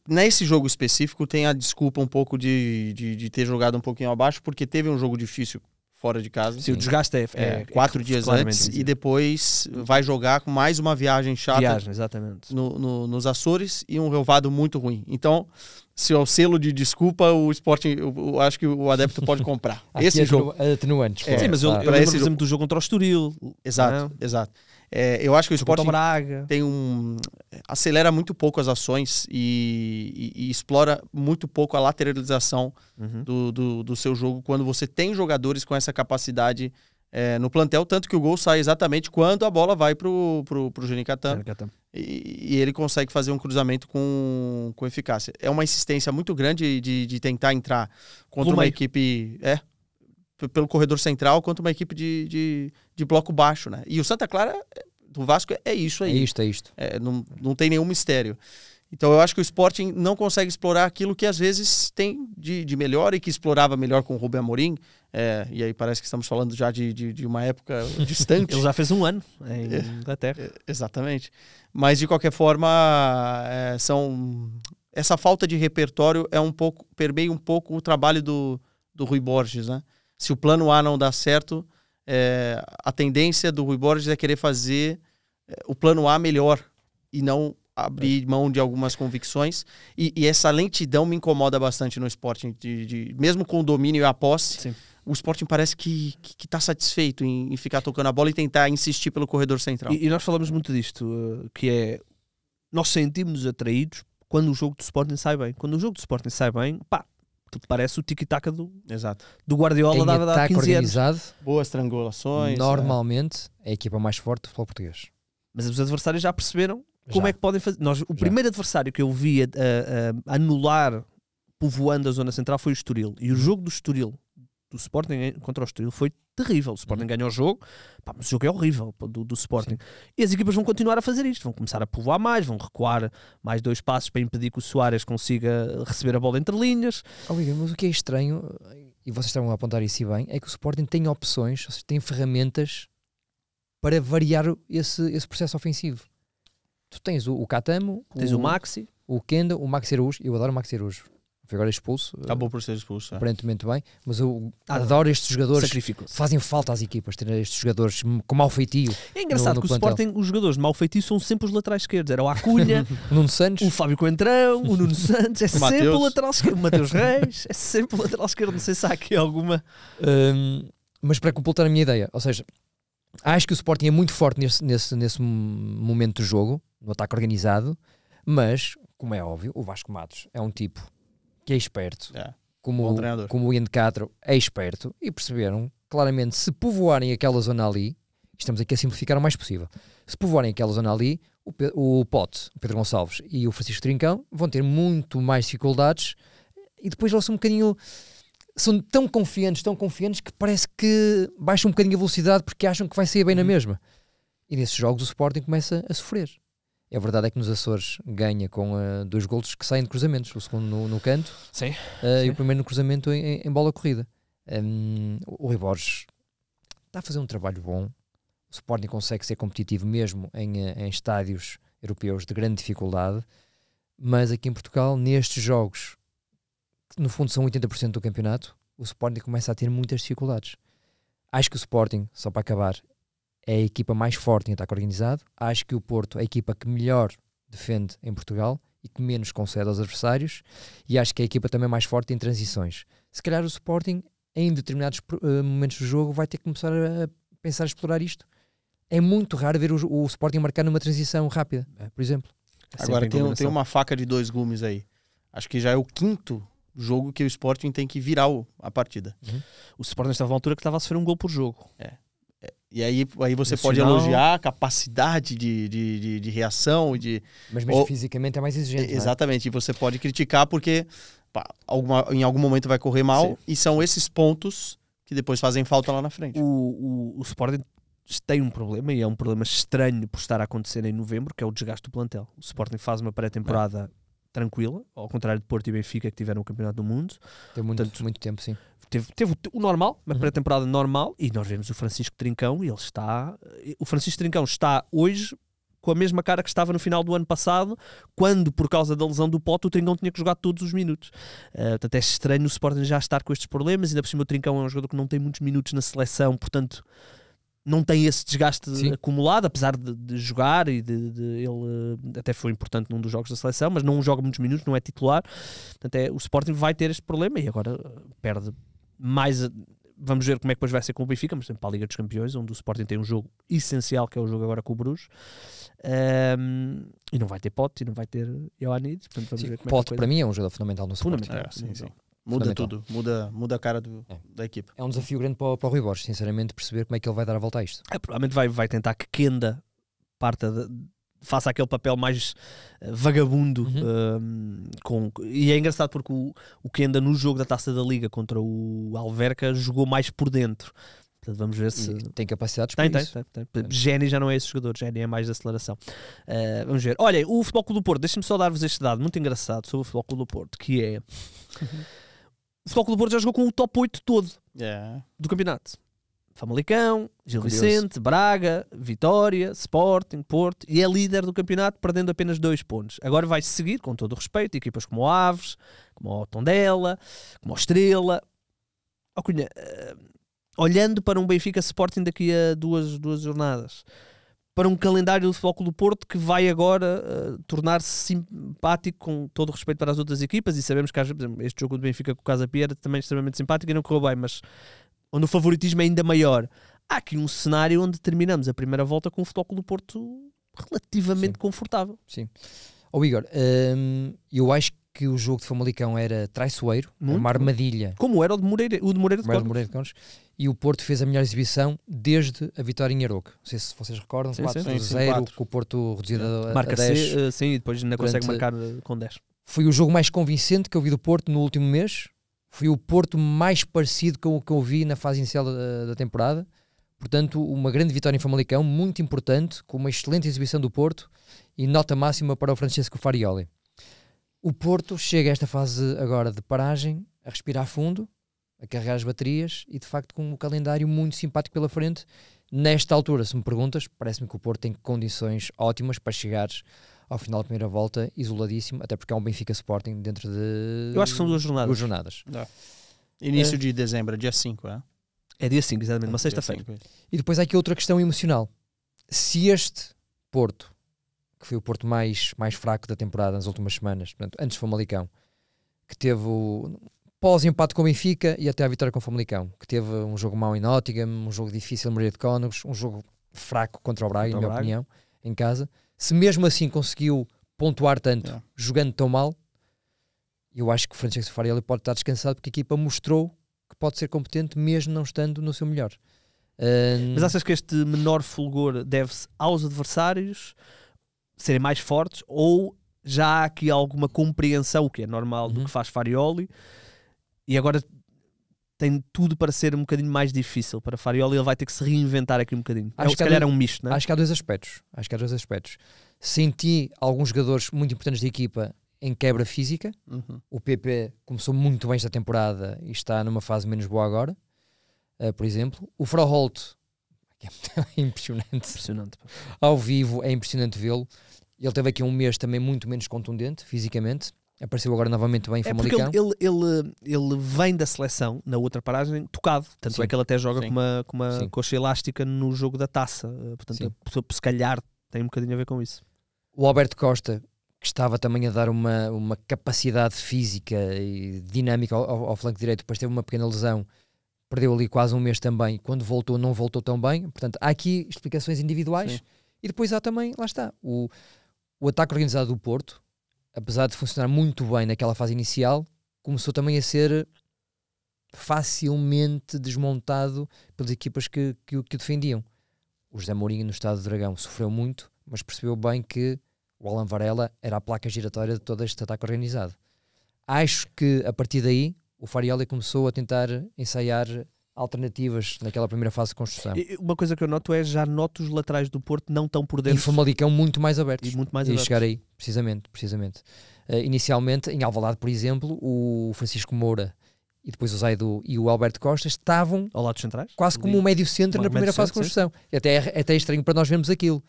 nesse jogo específico, tem a desculpa um pouco de ter jogado um pouquinho abaixo, porque teve um jogo difícil fora de casa. Sim, o desgaste é 4 dias antes, e depois vai jogar com mais uma viagem chata exatamente. Nos Açores, e um relevado muito ruim. Então, se é o selo de desculpa, o Sporting, eu acho que o adepto pode comprar. Esse jogo. Atenuantes. Sim, mas eu lembro, por exemplo, do jogo contra o Estoril. Exato. Eu acho que o Sporting tem acelera muito pouco as ações e explora muito pouco a lateralização do seu jogo quando você tem jogadores com essa capacidade no plantel, tanto que o gol sai exatamente quando a bola vai pro Genicatan. E ele consegue fazer um cruzamento com eficácia. É uma insistência muito grande de tentar entrar contra uma equipe... pelo corredor central, contra uma equipe de bloco baixo, né? E o Santa Clara do Vasco é isso aí. É isto. Não tem nenhum mistério. Então eu acho que o Sporting não consegue explorar aquilo que às vezes tem de melhor e que explorava melhor com o Rubem Amorim. E aí parece que estamos falando já de uma época distante. Ele já fez um ano em Inglaterra. Exatamente. Mas de qualquer forma, essa falta de repertório permeia um pouco o trabalho do Rui Borges, né? Se o plano A não dá certo, a tendência do Rui Borges é querer fazer o plano A melhor e não abrir mão de algumas convicções. E essa lentidão me incomoda bastante no Sporting. Mesmo com o domínio e a posse, sim, o Sporting parece que está satisfeito em ficar tocando a bola e tentar insistir pelo corredor central. E nós falamos muito disto, que é... Nós sentimos-nos atraídos quando o jogo do Sporting sai bem. Quando o jogo do Sporting sai bem, pá, tudo parece o tiki-taka do Guardiola da há 15 anos. Boas triangulações. Normalmente é a equipa mais forte do futebol português. Mas os adversários já perceberam como é que podem fazer. O primeiro adversário que eu vi a anular povoando a zona central foi o Estoril. E o jogo do Estoril, do Sporting contra o Estoril, foi terrível. O Sporting ganhou o jogo, mas o jogo é horrível do Sporting. Sim. E as equipas vão continuar a fazer isto. Vão começar a povoar mais, vão recuar mais 2 passos para impedir que o Soares consiga receber a bola entre linhas. Mas o que é estranho, e vocês estavam a apontar isso bem, é que o Sporting tem opções, ou seja, tem ferramentas para variar esse processo ofensivo. Tu tens o Catamo, tens o Maxi, o Kenda, o Maxi Araújo. Eu adoro o Maxi Araújo. Foi agora expulso. Acabou por ser expulso. Aparentemente bem. Mas eu adoro estes jogadores. Fazem falta às equipas ter estes jogadores com mau feitio. É engraçado que o Sporting, os jogadores de mau feitio são sempre os laterais esquerdos. Era o Acunha, o Nuno Santos, o Fábio Coentrão, o Nuno Santos. É sempre o lateral esquerdo. O Mateus Reis. É sempre o lateral esquerdo. Não sei se há aqui alguma... Mas para completar a minha ideia, ou seja, acho que o Sporting é muito forte nesse momento do jogo, no ataque organizado, mas, como é óbvio, o Vasco Matos é um tipo que é esperto, como o Ian de Castro é esperto, e perceberam claramente, se povoarem aquela zona ali, estamos aqui a simplificar o mais possível, se povoarem aquela zona ali, o Pote, o Pedro Gonçalves e o Francisco Trincão vão ter muito mais dificuldades, e depois eles são tão confiantes que parece que baixam um bocadinho a velocidade porque acham que vai sair bem na mesma. E nesses jogos o Sporting começa a sofrer. A verdade é que nos Açores ganha com 2 golos que saem de cruzamentos. O segundo no canto, sim. E o primeiro no cruzamento em bola corrida. O Rui Borges está a fazer um trabalho bom. O Sporting consegue ser competitivo mesmo em estádios europeus de grande dificuldade. Mas aqui em Portugal, nestes jogos, que no fundo são 80% do campeonato, o Sporting começa a ter muitas dificuldades. Acho que o Sporting, só para acabar, é a equipa mais forte em ataque organizado. Acho que o Porto é a equipa que melhor defende em Portugal e que menos concede aos adversários, e acho que é a equipa também mais forte em transições. Se calhar o Sporting, em determinados momentos do jogo, vai ter que começar a pensar a explorar isto. É muito raro ver o Sporting marcar numa transição rápida, por exemplo. Agora tem uma faca de 2 gumes aí. Acho que já é o 5º jogo que o Sporting tem que virar a partida. O Sporting estava numa altura que estava a sofrer um gol por jogo. E aí você pode elogiar a capacidade de reação. Mas mesmo fisicamente é mais exigente. Exatamente. E você pode criticar porque em algum momento vai correr mal. Sim. E são esses pontos que depois fazem falta lá na frente. O Sporting tem um problema, e é um problema estranho por estar a acontecer em novembro, que é o desgaste do plantel. O Sporting faz uma pré-temporada tranquila, ao contrário de Porto e Benfica, que tiveram o Campeonato do Mundo. Teve muito tempo, sim. Teve o normal, uma pré-temporada normal, e nós vemos o Francisco Trincão, e o Francisco Trincão está hoje com a mesma cara que estava no final do ano passado, quando, por causa da lesão do Pote, o Trincão tinha que jogar todos os minutos. Portanto, é estranho o Sporting já estar com estes problemas, e ainda por cima o Trincão é um jogador que não tem muitos minutos na seleção, portanto não tem esse desgaste acumulado, apesar de jogar, e ele até foi importante num dos jogos da seleção, mas não joga muitos minutos, não é titular. Portanto, o Sporting vai ter este problema, e agora perde mais. Vamos ver como é que depois vai ser com o Benfica, mas para a Liga dos Campeões, onde o Sporting tem um jogo essencial, que é o jogo agora com o Bruges, e não vai ter Pote, e não vai ter Ioannidis. Pote para mim é um jogador fundamental no Sporting. Sim. Muda tudo, muda a cara da equipa. É um desafio grande para o Rui Borges, sinceramente, perceber como é que ele vai dar a volta a isto. Provavelmente vai tentar que Kenda faça aquele papel mais vagabundo. E é engraçado porque o Kenda no jogo da Taça da Liga contra o Alverca jogou mais por dentro. Portanto, vamos ver se... Tem capacidades para isso. Tem. Géni já não é esse jogador, Géni é mais de aceleração. Vamos ver. Olha, o Futebol Clube do Porto, deixa-me só dar-vos este dado muito engraçado sobre o Futebol Clube do Porto, que é... O Futebol Clube do Porto já jogou com o top 8 todo do campeonato. Famalicão, Gil Vicente, Braga, Vitória, Sporting, Porto, e é líder do campeonato, perdendo apenas 2 pontos. Agora vai seguir, com todo o respeito, equipas como o Aves, como o Tondela, como o Estrela. Cunha, olhando para um Benfica Sporting daqui a duas jornadas, para um calendário do Futebol Clube do Porto que vai agora tornar-se simpático, com todo o respeito para as outras equipas, e sabemos que este jogo do Benfica com o Casa Pia era também extremamente simpático e não correu bem, mas onde o favoritismo é ainda maior. Há aqui um cenário onde terminamos a primeira volta com o Futebol Clube do Porto relativamente confortável. Sim. Igor, eu acho que o jogo de Famalicão era traiçoeiro, uma armadilha. Como era o de Moreira de Cónegos. E o Porto fez a melhor exibição desde a vitória em Aroca. Não sei se vocês recordam, 4-0, com o Porto reduzido a 10. Sim, e depois ainda consegue marcar com 10. Foi o jogo mais convincente que eu vi do Porto no último mês. Foi o Porto mais parecido com o que eu vi na fase inicial da temporada. Portanto, uma grande vitória em Famalicão, muito importante, com uma excelente exibição do Porto e nota máxima para o Francesco Farioli. O Porto chega a esta fase agora de paragem, a respirar fundo, a carregar as baterias e, de facto, com um calendário muito simpático pela frente. Nesta altura, se me perguntas, parece-me que o Porto tem condições ótimas para chegar ao final da primeira volta, isoladíssimo, até porque é um Benfica Sporting dentro de... Eu acho que são 2 jornadas. 2 jornadas. Início de dezembro, dia 5, é? É dia 5, exatamente, uma sexta-feira. E depois há aqui outra questão emocional. Se este Porto, que foi o Porto mais fraco da temporada nas últimas semanas, portanto, antes do Famalicão, que teve o pós-empate com o Benfica e até a vitória com o Famalicão, que teve um jogo mau em Nottingham, um jogo difícil em Moreira de Cónegos, um jogo fraco contra o Braga, na minha opinião, em casa. Se mesmo assim conseguiu pontuar tanto, jogando tão mal, eu acho que o Francesco Farioli pode estar descansado, porque a equipa mostrou que pode ser competente mesmo não estando no seu melhor. Mas achas que este menor fulgor deve-se aos adversários serem mais fortes, ou já há aqui alguma compreensão, o que é normal, do que faz Farioli, e agora tem tudo para ser um bocadinho mais difícil para Farioli, ele vai ter que se reinventar aqui um bocadinho. Se calhar é um misto, não é? Acho que há dois aspectos. Senti alguns jogadores muito importantes da equipa em quebra física. O PP começou muito bem esta temporada e está numa fase menos boa agora, por exemplo. O Froholt é impressionante. Ao vivo é impressionante vê-lo. Ele teve aqui um mês também muito menos contundente fisicamente. Apareceu agora novamente bem em Famalicão. Ele vem da seleção, na outra paragem, tocado. Tanto é que ele até joga com uma coxa elástica no jogo da taça. Portanto, se calhar tem um bocadinho a ver com isso. O Alberto Costa, que estava também a dar uma capacidade física e dinâmica ao flanco direito, depois teve uma pequena lesão, perdeu ali quase um mês também. Quando voltou, não voltou tão bem. Portanto, há aqui explicações individuais. E depois há também, lá está, o ataque organizado do Porto, apesar de funcionar muito bem naquela fase inicial, começou também a ser facilmente desmontado pelas equipas que o defendiam. O José Mourinho, no Estado do Dragão, sofreu muito, mas percebeu bem que o Alan Varela era a placa giratória de todo este ataque organizado. Acho que, a partir daí, o Farioli começou a tentar ensaiar alternativas naquela primeira fase de construção. Uma coisa que eu noto já noto os laterais do Porto não estão por dentro. Em Famalicão muito mais abertos. E chegar aí, precisamente. Inicialmente, em Alvalade, por exemplo, o Francisco Moura e depois o Zaidu e o Alberto Costa estavam ao lado dos centrais, quase como um médio centro na primeira fase de construção. Até é estranho para nós vermos aquilo.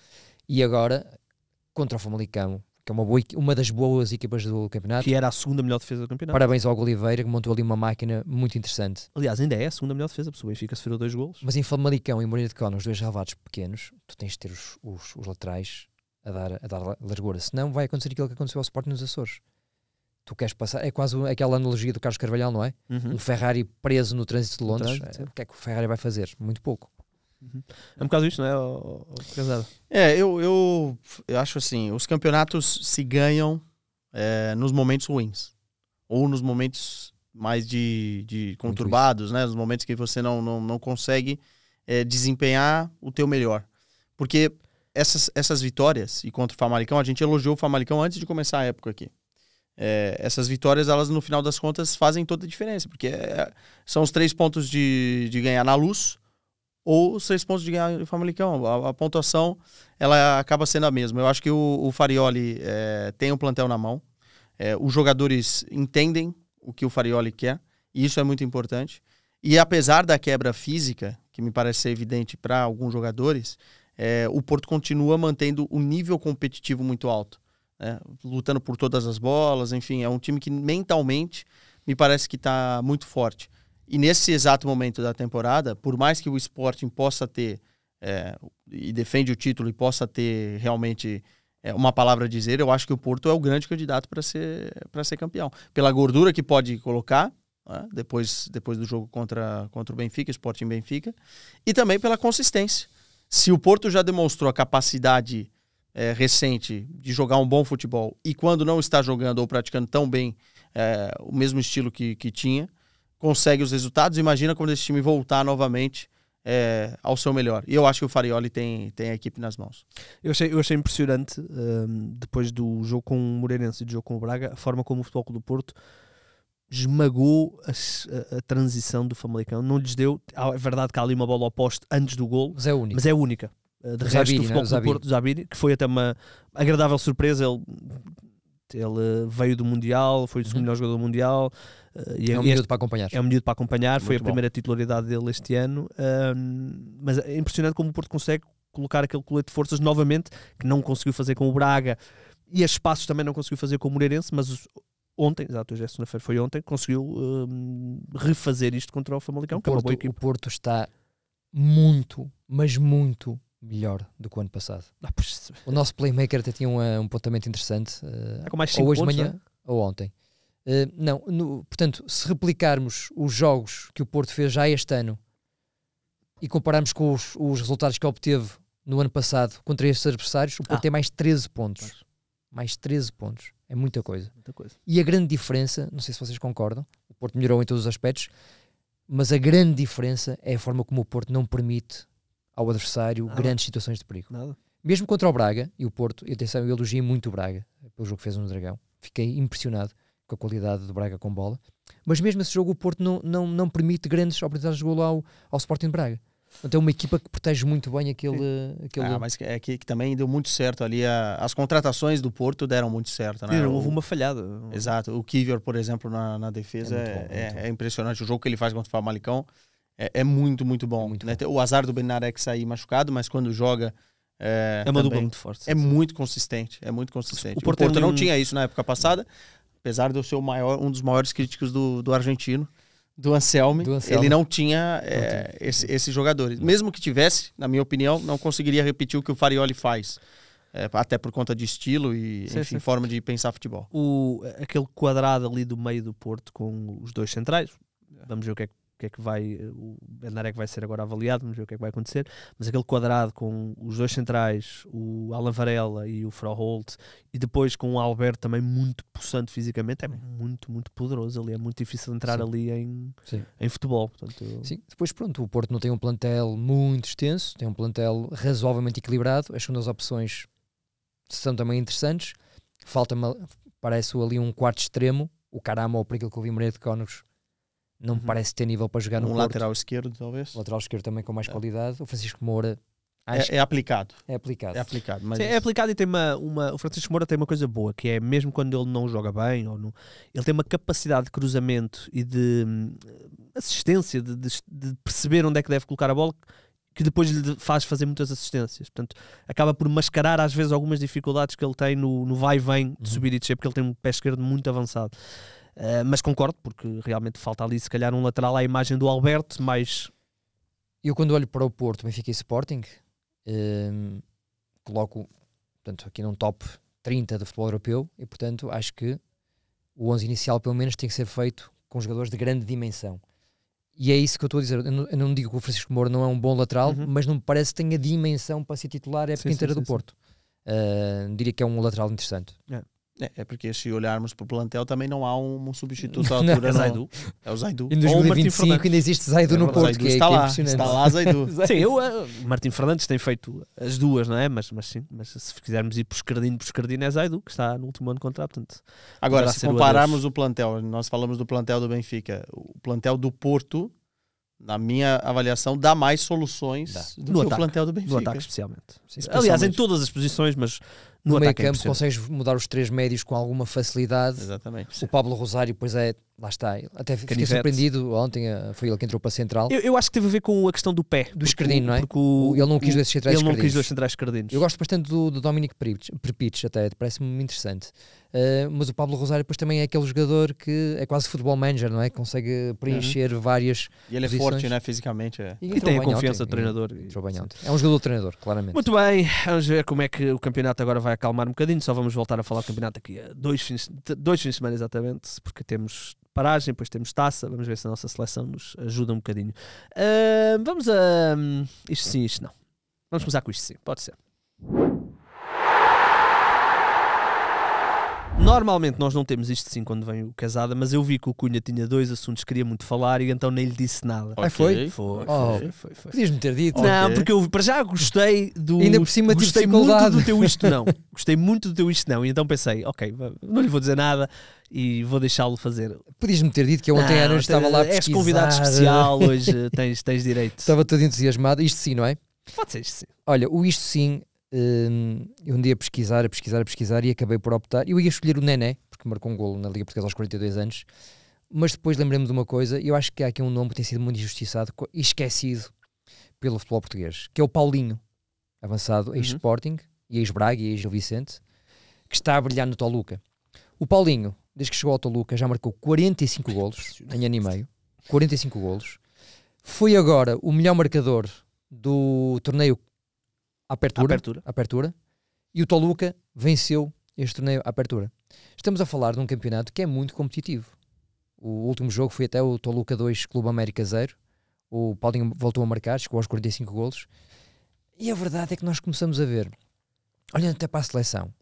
E agora, contra o Famalicão, que é uma das boas equipas do campeonato. Que era a segunda melhor defesa do campeonato. Parabéns ao Oliveira, que montou ali uma máquina muito interessante. Aliás, ainda é a segunda melhor defesa, porque o Benfica sofreu 2 golos. Mas em Famalicão e Moreira de Cónegos, os dois relevados pequenos, tu tens de ter os laterais a dar largura. Senão vai acontecer aquilo que aconteceu ao Sporting nos Açores. Tu queres passar, é quase aquela analogia do Carlos Carvalhal, não é? Um Ferrari preso no trânsito de Londres. O que é que o Ferrari vai fazer? Muito pouco. É um bocado isto, não é, Casado? Eu acho assim, os campeonatos se ganham nos momentos ruins, ou nos momentos mais de conturbados, né? Nos momentos que você não consegue desempenhar o teu melhor. Porque essas vitórias, e contra o Famalicão, a gente elogiou o Famalicão antes de começar a época aqui. Essas vitórias, elas no final das contas fazem toda a diferença, porque são os 3 pontos de ganhar na Luz, ou os 3 pontos de ganhar o Famalicão. A pontuação ela acaba sendo a mesma. Eu acho que o Farioli tem um plantel na mão. Os jogadores entendem o que o Farioli quer, e isso é muito importante. E apesar da quebra física, que me parece ser evidente para alguns jogadores, o Porto continua mantendo um nível competitivo muito alto, né? Lutando por todas as bolas, enfim, é um time que mentalmente me parece que está muito forte. E nesse exato momento da temporada, por mais que o Sporting possa ter, e defende o título e possa ter realmente uma palavra a dizer, eu acho que o Porto é o grande candidato para ser campeão. Pela gordura que pode colocar, né, depois do jogo contra o Benfica, Sporting Benfica, e também pela consistência. Se o Porto já demonstrou a capacidade recente de jogar um bom futebol, e quando não está jogando ou praticando tão bem o mesmo estilo que tinha, consegue os resultados, imagina quando esse time voltar novamente ao seu melhor. E eu acho que o Farioli tem a equipe nas mãos. Eu achei impressionante, depois do jogo com o Moreirense e do jogo com o Braga, a forma como o Futebol Clube do Porto esmagou a transição do Famalicão. Não lhes deu. É verdade que há ali uma bola ao poste antes do golo, mas é a única. De resto, Zabiri, do Futebol Clube do Porto, Zabiri, que foi até uma agradável surpresa. Ele veio do Mundial, foi o segundo melhor jogador do Mundial. É um miúdo para acompanhar. É um miúdo para acompanhar, foi a bom. primeira titularidade dele este ano. Mas é impressionante como o Porto consegue colocar aquele colete de forças novamente, que não conseguiu fazer com o Braga, e a espaços também não conseguiu fazer com o Moreirense, mas ontem, exato, hoje é segunda-feira, foi ontem, conseguiu refazer isto contra o Famalicão, que é uma boa equipe. O Porto está muito, mas muito melhor do que o ano passado. O nosso playmaker até tinha um apontamento interessante, com mais ou hoje de pontos, manhã, ou ontem. Portanto, se replicarmos os jogos que o Porto fez já este ano e compararmos com os resultados que obteve no ano passado contra estes adversários, o Porto tem mais 13 pontos. Mais 13 pontos. É muita coisa. E a grande diferença, não sei se vocês concordam, o Porto melhorou em todos os aspectos, mas a grande diferença é a forma como o Porto não permite ao adversário grandes situações de perigo. Mesmo contra o Braga e o Porto, eu elogiei muito o Braga pelo jogo que fez no Dragão. Fiquei impressionado com a qualidade do Braga com bola. Mas mesmo esse jogo o Porto não permite grandes oportunidades de golo ao Sporting de Braga. Então é uma equipa que protege muito bem aquele... Mas que também deu muito certo ali. As contratações do Porto deram muito certo, né? Houve uma falhada. Exato. O Kivior, por exemplo, na defesa é impressionante. O jogo que ele faz contra o Famalicão é muito, muito bom. Muito bom. O azar do Benarek sair machucado, mas quando joga... É uma dupla muito forte. É muito consistente. O Porto não tinha isso na época passada, apesar de eu ser um dos maiores críticos do argentino, do Anselmi. Ele não tinha esses jogadores. Mesmo que tivesse, na minha opinião, não conseguiria repetir o que o Farioli faz. Até por conta de estilo e forma de pensar futebol. Aquele quadrado ali do meio do Porto com os dois centrais, vamos ver o que é que vai, o Benarek vai ser agora avaliado, vamos ver o que é que vai acontecer, mas aquele quadrado com os dois centrais, o Alan Varela e o Froholt, e depois com o Alberto também muito possante fisicamente, é muito, muito poderoso ali, é muito difícil entrar ali em futebol. Portanto, Sim, depois pronto, o Porto não tem um plantel muito extenso, tem um plantel razoavelmente equilibrado, as segundas opções são também interessantes, parece ali um quarto extremo, o Caramba ou por aquilo que eu vi Moreira de Cónegos, não me parece ter nível para jogar no Porto. Lateral esquerdo, talvez. Lateral esquerdo também com mais qualidade. O Francisco Moura... É aplicado. É aplicado. Mas é aplicado e tem o Francisco Moura tem uma coisa boa, que é mesmo quando ele não joga bem, ele tem uma capacidade de cruzamento e de assistência, de perceber onde é que deve colocar a bola, que depois lhe faz fazer muitas assistências. Portanto, acaba por mascarar às vezes algumas dificuldades que ele tem no vai e vem de subir e descer, porque ele tem um pé esquerdo muito avançado. Mas concordo, porque realmente falta ali se calhar um lateral à imagem do Alberto, mas... Eu quando olho para o Porto, Benfica e Sporting, coloco, portanto, aqui num top 30 do futebol europeu, e portanto acho que o 11 inicial pelo menos tem que ser feito com jogadores de grande dimensão. E é isso que eu estou a dizer. Eu não digo que o Francisco Moura não é um bom lateral, mas não me parece que tenha dimensão para ser titular a época inteira do Porto. Diria que é um lateral interessante. É porque se olharmos para o plantel também não há um substituto à altura. É o Zaidu. Em 2025 ainda existe Zaidu no Porto, que é impressionante. Está lá Zaidu. Sim, o Martim Fernandes tem feito as duas, não é? Mas se quisermos ir por escardinho é Zaidu, que está no último ano de contrato. Portanto, agora, se compararmos o plantel, nós falamos do plantel do Benfica, o plantel do Porto na minha avaliação, dá mais soluções do que o plantel do Benfica. No ataque, especialmente. Aliás, em todas as posições, mas no meio ataque campo consegues mudar os 3 médios com alguma facilidade. Exatamente. O Pablo Rosário, pois lá está. Até fiquei surpreendido ontem, foi ele que entrou para a central. Eu acho que teve a ver com a questão do pé. Do esquerdino, não é? Ele não quis dois centrais esquerdinos. Ele não quis dois centrais esquerdinos. Eu gosto bastante do Dominic Prepich, até parece-me interessante. Mas o Pablo Rosário depois também é aquele jogador que é quase futebol manager, não é? Consegue preencher várias E ele posições. É forte, né? Fisicamente. E tem a confiança do treinador. Entrou bem ontem. É um jogador treinador, claramente. Muito bem, vamos ver como é que o campeonato agora vai acalmar um bocadinho. Só vamos voltar a falar do campeonato aqui a 2 fins de semana exatamente, porque temos paragem, depois temos taça. Vamos ver se a nossa seleção nos ajuda um bocadinho. Vamos a... Isto sim, isto não. Vamos começar com isto sim, pode ser. Normalmente nós não temos isto sim quando vem o Casada, mas eu vi que o Cunha tinha 2 assuntos que queria muito falar e então nem lhe disse nada. Okay. Foi? Foi. Podias-me ter dito. Não, porque eu para já gostei do... Ainda por cima gostei muito do teu isto não. Gostei muito do teu isto não. E então pensei, ok, não lhe vou dizer nada e vou deixá-lo fazer. Podias-me ter dito que eu ontem à noite estava lá a pesquisar. És convidado especial hoje, tens direito. Estava todo entusiasmado. Isto sim, não é? Pode ser isto sim. Olha, o isto sim... eu andei a pesquisar e acabei por optar. Eu ia escolher o Nené, porque marcou um golo na Liga Portuguesa aos 42 anos, mas depois lembrei-me de uma coisa, e eu acho que há aqui um nome que tem sido muito injustiçado e esquecido pelo futebol português, que é o Paulinho, avançado, ex-Sporting, e ex-Braga e ex-Gil Vicente, que está a brilhar no Toluca. O Paulinho, desde que chegou ao Toluca, já marcou 45 golos em ano e meio, 45 golos, foi agora o melhor marcador do torneio Apertura, e o Toluca venceu este torneio Apertura. Estamos a falar de um campeonato que é muito competitivo. O último jogo foi até o Toluca 2, Clube América 0. O Paulinho voltou a marcar, chegou aos 45 golos. E a verdade é que nós começamos a ver, olhando até para a seleção,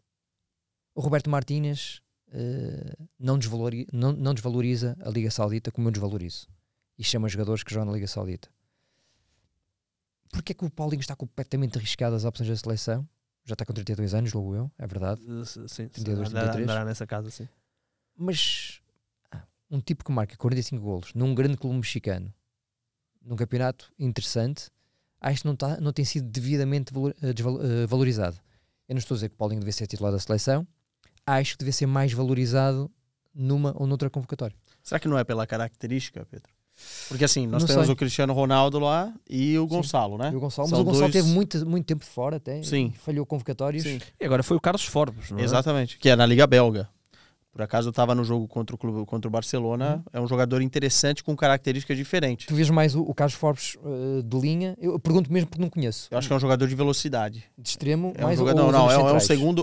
o Roberto Martínez não desvaloriza a Liga Saudita como eu desvalorizo. E chama jogadores que jogam na Liga Saudita. Porque é que o Paulinho está completamente arriscado às opções da seleção? Já está com 32 anos, logo eu, é verdade. Sim, 32, 33. Andará nessa casa, sim. Mas um tipo que marca 45 golos num grande clube mexicano, num campeonato interessante, acho que não tem sido devidamente valorizado. Eu não estou a dizer que o Paulinho deve ser titular da seleção, acho que deve ser mais valorizado numa ou noutra convocatória. Será que não é pela característica, Pedro? Porque assim, nós temos o Cristiano Ronaldo lá e o Gonçalo, né? E o Gonçalo, mas o Gonçalo teve muito tempo fora até. Sim. Falhou convocatórios. Sim. E agora foi o Carlos Forbes, não é? Exatamente, que é na Liga Belga. Por acaso eu estava no jogo contra o Barcelona, é um jogador interessante com características diferentes. Tu vês mais o Carlos Forbes de linha? Eu pergunto mesmo porque não conheço. Eu acho que é um jogador de velocidade. De extremo, é um mais jogador,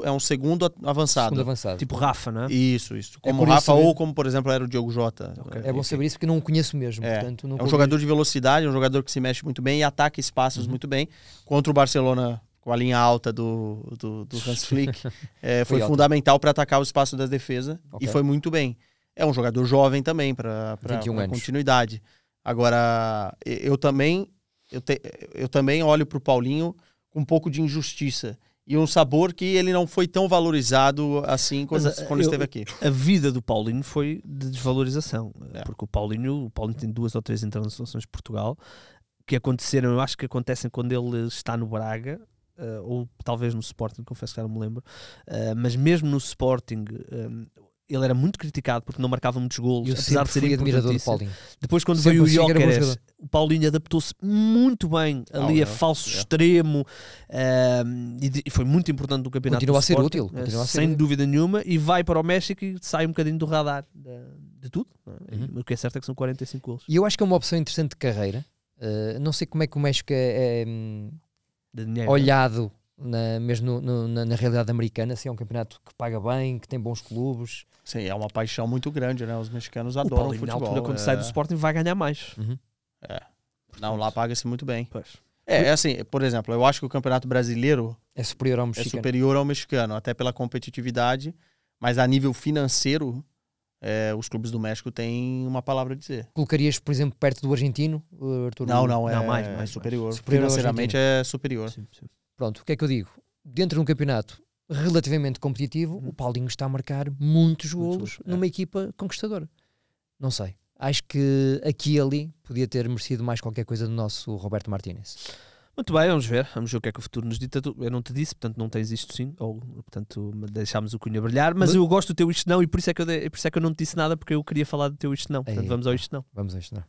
é um segundo avançado. Tipo Rafa, não é? Isso. Como Rafa ou como, por exemplo, era o Diogo Jota. Okay. É bom saber isso porque eu não o conheço mesmo. Portanto, é um jogador de velocidade, é um jogador que se mexe muito bem e ataca espaços muito bem. Contra o Barcelona, com a linha alta do Hans Flick, foi fundamental para atacar o espaço da defesa e foi muito bem. É um jogador jovem também para continuidade. Agora, eu também olho para o Paulinho com um pouco de injustiça e um sabor que ele não foi tão valorizado assim quando esteve aqui. A vida do Paulinho foi de desvalorização, porque o Paulinho tem 2 ou 3 internacionalizações de Portugal que aconteceram, eu acho que acontecem quando ele está no Braga, ou talvez no Sporting, confesso que já não me lembro, mas mesmo no Sporting ele era muito criticado porque não marcava muitos golos, apesar de ser admirador do Paulinho. Depois quando veio o Gyökeres, o Paulinho adaptou-se muito bem ali a falso extremo, e foi muito importante no campeonato. Continua a ser Sporting, útil, sem dúvida nenhuma, e vai para o México e sai um bocadinho do radar de tudo. O que é certo é que são 45 golos. E eu acho que é uma opção interessante de carreira. Não sei como é que o México é olhado mesmo na realidade americana, se é um campeonato que paga bem, que tem bons clubes. Sim, é uma paixão muito grande, né? Os mexicanos adoram futebol. Na altura, quando sai do Sporting, vai ganhar mais. Não, lá paga-se muito bem. Pois. Assim, por exemplo, eu acho que o Campeonato Brasileiro é superior ao mexicano, até pela competitividade, mas a nível financeiro, os clubes do México têm uma palavra a dizer. Colocarias, por exemplo, perto do argentino, Arthur? Não, mais superior. Financeiramente é superior. Sim. Pronto, o que é que eu digo? Dentro de um campeonato relativamente competitivo, o Paulinho está a marcar muitos golos numa equipa conquistadora. Não sei. acho que aqui e ali podia ter merecido mais qualquer coisa do nosso Roberto Martínez. Muito bem, vamos ver o que é que o futuro nos dita. Eu não te disse, portanto não tens isto sim, ou portanto deixámos o Cunha brilhar, mas eu gosto do teu isto não, e por isso é que eu não te disse nada, porque eu queria falar do teu isto não. Portanto vamos ao isto não. Vamos ao isto não.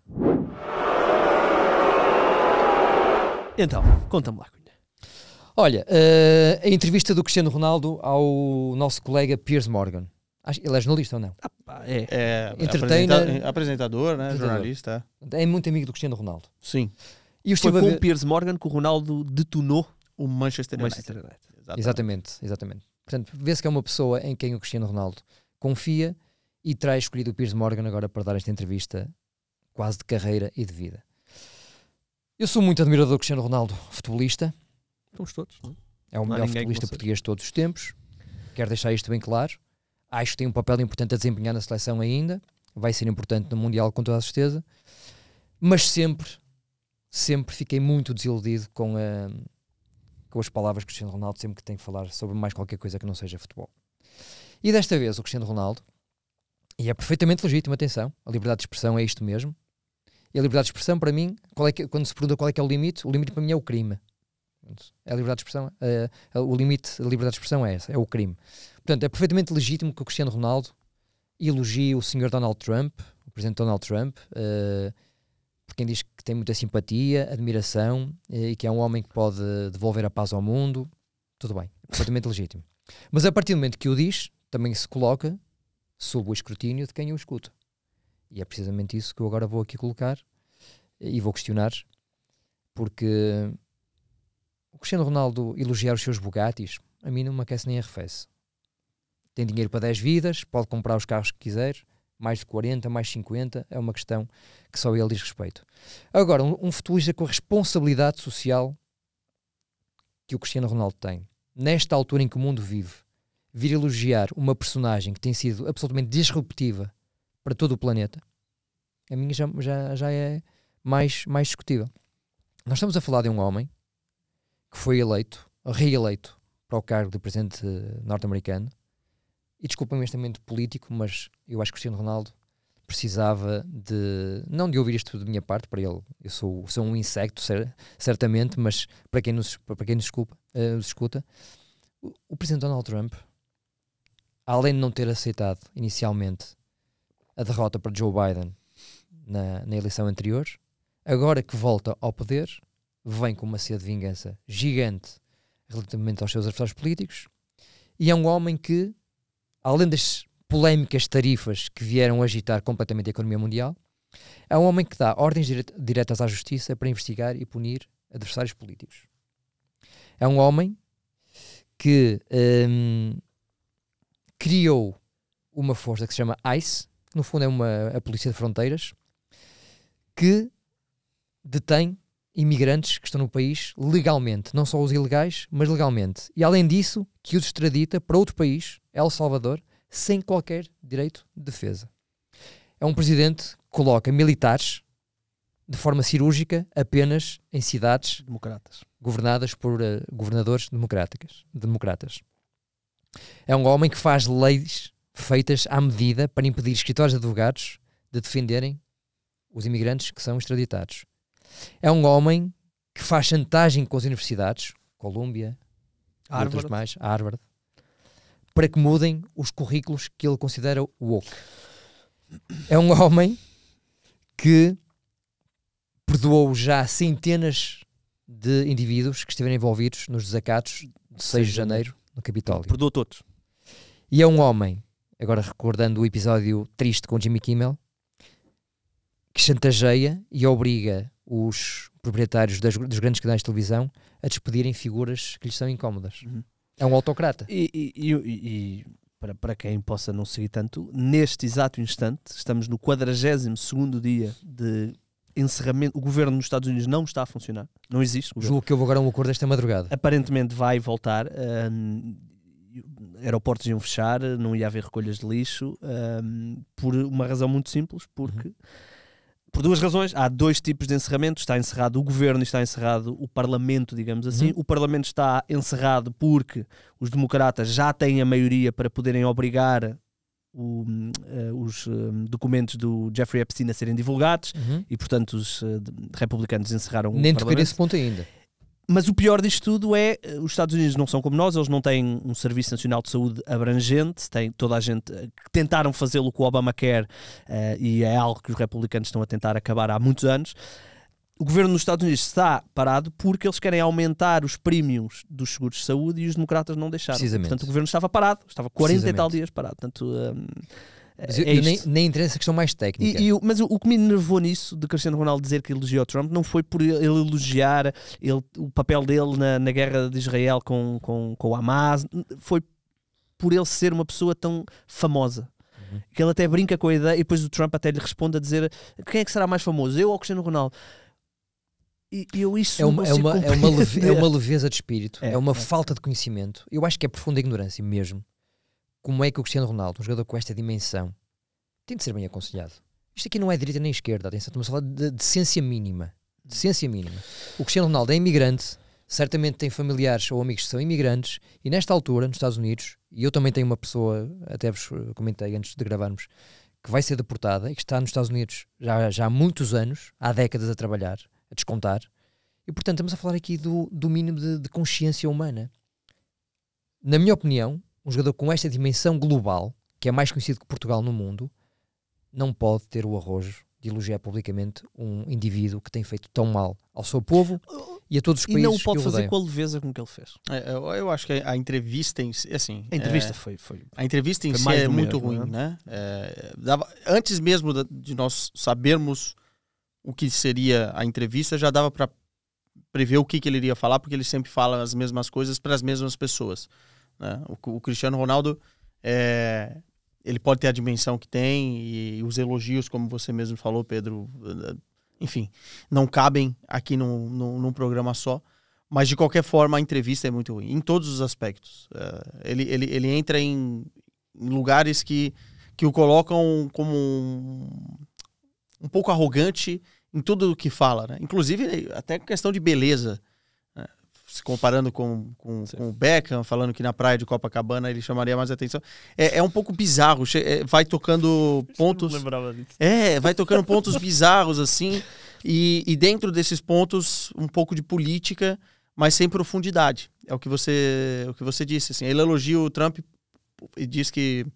Então, conta-me lá, Cunha. Olha, a entrevista do Cristiano Ronaldo ao nosso colega Piers Morgan. Ele é jornalista ou não? Entertainer, apresentador, né? Jornalista. É muito amigo do Cristiano Ronaldo. Sim. E foi com o Piers Morgan que o Ronaldo detonou o Manchester United. Exatamente. Portanto, vê-se que é uma pessoa em quem o Cristiano Ronaldo confia e terá escolhido o Piers Morgan agora para dar esta entrevista quase de carreira e de vida. Eu sou muito admirador do Cristiano Ronaldo, futebolista. Somos todos. Não? É o melhor futebolista português de todos os tempos. Quero deixar isto bem claro. Acho que tem um papel importante a desempenhar na seleção ainda. Vai ser importante no Mundial, com toda a certeza. Mas sempre fiquei muito desiludido com as palavras do Cristiano Ronaldo sempre que tem que falar sobre mais qualquer coisa que não seja futebol. E desta vez o Cristiano Ronaldo, e é perfeitamente legítimo, atenção, a liberdade de expressão é isto mesmo. E a liberdade de expressão, para mim, quando se pergunta qual é que é o limite para mim é o crime. A liberdade de expressão, o limite da liberdade de expressão é essa, é o crime. Portanto, é perfeitamente legítimo que o Cristiano Ronaldo elogie o Sr. Donald Trump, o Presidente Donald Trump, por quem diz que tem muita simpatia, admiração e que é um homem que pode devolver a paz ao mundo. Tudo bem, é perfeitamente legítimo. Mas a partir do momento que o diz, também se coloca sob o escrutínio de quem o escuta. E é precisamente isso que eu agora vou aqui colocar e vou questionar, porque o Cristiano Ronaldo elogiar os seus Bugattis, a mim não me aquece nem arrefece. Tem dinheiro para 10 vidas, pode comprar os carros que quiser, mais de 40, mais 50, é uma questão que só ele diz respeito. Agora, um futebolista com a responsabilidade social que o Cristiano Ronaldo tem, nesta altura em que o mundo vive, vir elogiar uma personagem que tem sido absolutamente disruptiva para todo o planeta, a minha já é mais discutível. Nós estamos a falar de um homem que foi reeleito para o cargo de presidente norte-americano, e desculpem-me este momento político, mas eu acho que o Cristiano Ronaldo precisava não de ouvir isto de minha parte, para ele, eu sou um insecto, certamente, mas para quem nos escuta, o presidente Donald Trump, além de não ter aceitado inicialmente a derrota para Joe Biden na eleição anterior, agora que volta ao poder, vem com uma sede de vingança gigante relativamente aos seus adversários políticos, e é um homem que, além das polémicas tarifas que vieram agitar completamente a economia mundial, é um homem que dá ordens diretas à justiça para investigar e punir adversários políticos. É um homem que criou uma força que se chama ICE, que no fundo é a Polícia de Fronteiras, que detém imigrantes que estão no país legalmente, não só os ilegais, mas legalmente. E além disso, que os extradita para outro país, El Salvador, sem qualquer direito de defesa. É um presidente que coloca militares de forma cirúrgica apenas em cidades governadas por governadores democratas. É um homem que faz leis feitas à medida para impedir escritórios de advogados de defenderem os imigrantes que são extraditados. É um homem que faz chantagem com as universidades, Colômbia, Harvard, para que mudem os currículos que ele considera woke. É um homem que perdoou já centenas de indivíduos que estiveram envolvidos nos desacatos de 6 de janeiro no Capitólio. Perdoou todos. E é um homem, agora recordando o episódio triste com Jimmy Kimmel, que chantageia e obriga os proprietários dos grandes canais de televisão a despedirem figuras que lhes são incómodas. Uhum. É um autocrata. E para quem possa não seguir tanto, neste exato instante, estamos no 42º dia de encerramento. O governo nos Estados Unidos não está a funcionar. Não existe. Julgo que houve agora um acordo esta madrugada. Aparentemente vai voltar. Aeroportos iam fechar, não ia haver recolhas de lixo, por uma razão muito simples, porque... Por duas razões, há 2 tipos de encerramento. Está encerrado o governo e está encerrado o parlamento, digamos assim. O parlamento está encerrado porque os democratas já têm a maioria para poderem obrigar os documentos do Jeffrey Epstein a serem divulgados e, portanto, os republicanos encerraram Nem o toquei Parlamento. nesse ponto ainda. Mas o pior disto tudo é, os Estados Unidos não são como nós, eles não têm um Serviço Nacional de Saúde abrangente, tem toda a gente, tentaram fazê-lo com o Obamacare e é algo que os republicanos estão a tentar acabar há muitos anos. O governo dos Estados Unidos está parado porque eles querem aumentar os prémios dos seguros de saúde e os democratas não deixaram. Portanto, o governo estava parado, estava 40 e tal dias parado. Portanto, nem interessa a questão mais técnica. Mas o que me enervou nisso, de Cristiano Ronaldo dizer que elogiou Trump, não foi por ele elogiar o papel dele na guerra de Israel com o Hamas, foi por ele ser uma pessoa tão famosa. Que ele até brinca com a ideia e depois o Trump até lhe responde a dizer: quem é que será mais famoso, eu ou Cristiano Ronaldo? É uma leveza de espírito, é uma falta de conhecimento. Eu acho que é profunda ignorância mesmo. Como é que o Cristiano Ronaldo, um jogador com esta dimensão, tem de ser bem aconselhado? Isto aqui não é direita nem esquerda, atenção, estamos a falar de decência mínima. Decência mínima. O Cristiano Ronaldo é imigrante, certamente tem familiares ou amigos que são imigrantes, e nesta altura, nos Estados Unidos, e eu também tenho uma pessoa, até vos comentei antes de gravarmos, que vai ser deportada e que está nos Estados Unidos já há muitos anos, há décadas a trabalhar, a descontar, e portanto estamos a falar aqui do mínimo de consciência humana. Na minha opinião, um jogador com esta dimensão global, que é mais conhecido que Portugal no mundo, não pode ter o arrojo de elogiar publicamente um indivíduo que tem feito tão mal ao seu povo e a todos os países. E não o pode que o fazer com a leveza com que ele fez. Eu acho que a entrevista em si, assim, a entrevista a entrevista em si é muito ruim, né? Antes mesmo de nós sabermos o que seria a entrevista, já dava para prever o que ele iria falar, porque ele sempre fala as mesmas coisas para as mesmas pessoas. Né? O Cristiano Ronaldo, ele pode ter a dimensão que tem e os elogios, como você mesmo falou, Pedro, enfim, não cabem aqui num programa só, mas de qualquer forma a entrevista é muito ruim, em todos os aspectos. Ele entra em lugares que o colocam como um pouco arrogante em tudo o que fala, né? Inclusive até questão de beleza, né? Se comparando com o Beckham, falando que na praia de Copacabana ele chamaria mais atenção. É um pouco bizarro, vai tocando pontos... Não lembrava disso. Vai tocando pontos bizarros, assim, e dentro desses pontos um pouco de política, mas sem profundidade. É o que você disse, assim. Ele elogia o Trump e diz que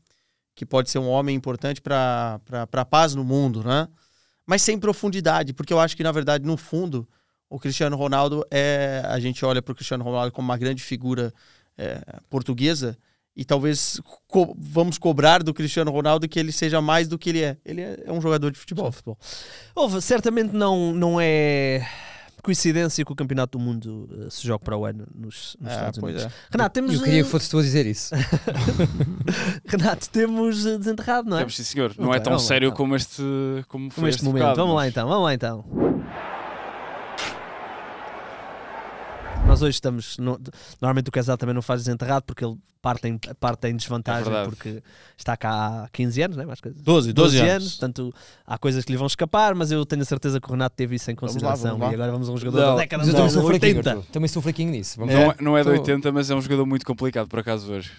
pode ser um homem importante para a paz no mundo, né? Mas sem profundidade, porque eu acho que, na verdade, no fundo, o Cristiano Ronaldo a gente olha para o Cristiano Ronaldo como uma grande figura portuguesa e talvez vamos cobrar do Cristiano Ronaldo que ele seja mais do que ele é. Ele é um jogador de futebol. Certamente não é coincidência que o Campeonato do Mundo se jogue para o ano nos Estados Unidos. Renato, eu queria que fosse tu a dizer isso. Renato, temos desenterrado, não é? Temos, sim, senhor. Não é tão sério como foi este momento. bocado, Vamos lá então. Nós hoje estamos... Normalmente o Casal também não faz desenterrado porque ele parte em desvantagem porque está cá há 15 anos, não é? 12 anos. Portanto, há coisas que lhe vão escapar, mas eu tenho a certeza que o Renato teve isso em consideração. E agora vamos a um jogador da década de 80. Também sou fraquinho nisso. Não é de 80, mas é um jogador muito complicado, por acaso, hoje.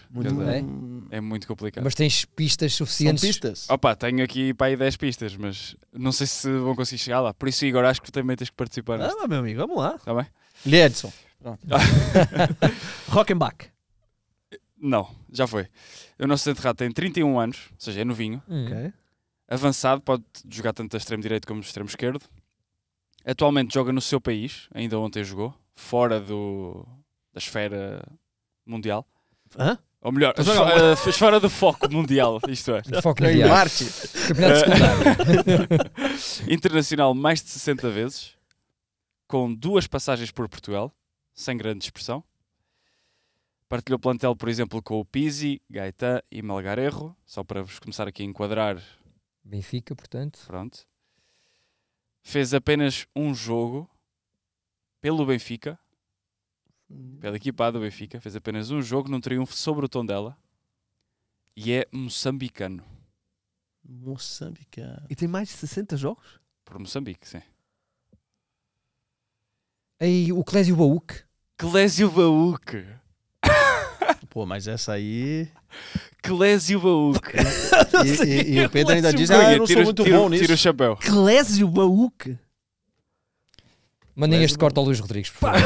É muito complicado. Mas tens pistas suficientes? São pistas? Opa, tenho aqui para aí 10 pistas, mas não sei se vão conseguir chegar lá. Por isso, Igor, acho que também tens que participar. Meu amigo, vamos lá. Está bem? Edson. Rockenbach. Não, já foi. O nosso enterrado tem 31 anos, ou seja, é novinho. Okay. Avançado, pode jogar tanto a extremo direito como a extremo esquerdo. Atualmente joga no seu país, ainda ontem jogou, fora da esfera mundial. Hã? Ou melhor, fora do foco mundial, isto é. Foco mundial. Marte. Campeonato secundário. Internacional mais de 60 vezes, com 2 passagens por Portugal, sem grande expressão. Partilhou plantel, por exemplo, com o Pizzi, Gaetan e Melgarejo, só para vos começar aqui a enquadrar. Benfica, portanto. Pronto. Fez apenas um jogo pelo Benfica, pela equipa do Benfica, fez apenas um jogo num triunfo sobre o Tondela e é moçambicano. E tem mais de 60 jogos? Por Moçambique, sim. E o Clésio Baúque. Clésio Baúque. Pô, mas essa aí... Clésio Baúque. E o Pedro ainda diz, Cunha, eu não sou muito bom nisso. Tira o chapéu. Clésio Baúque. Mandem este corte ao Luís Rodrigues, por favor.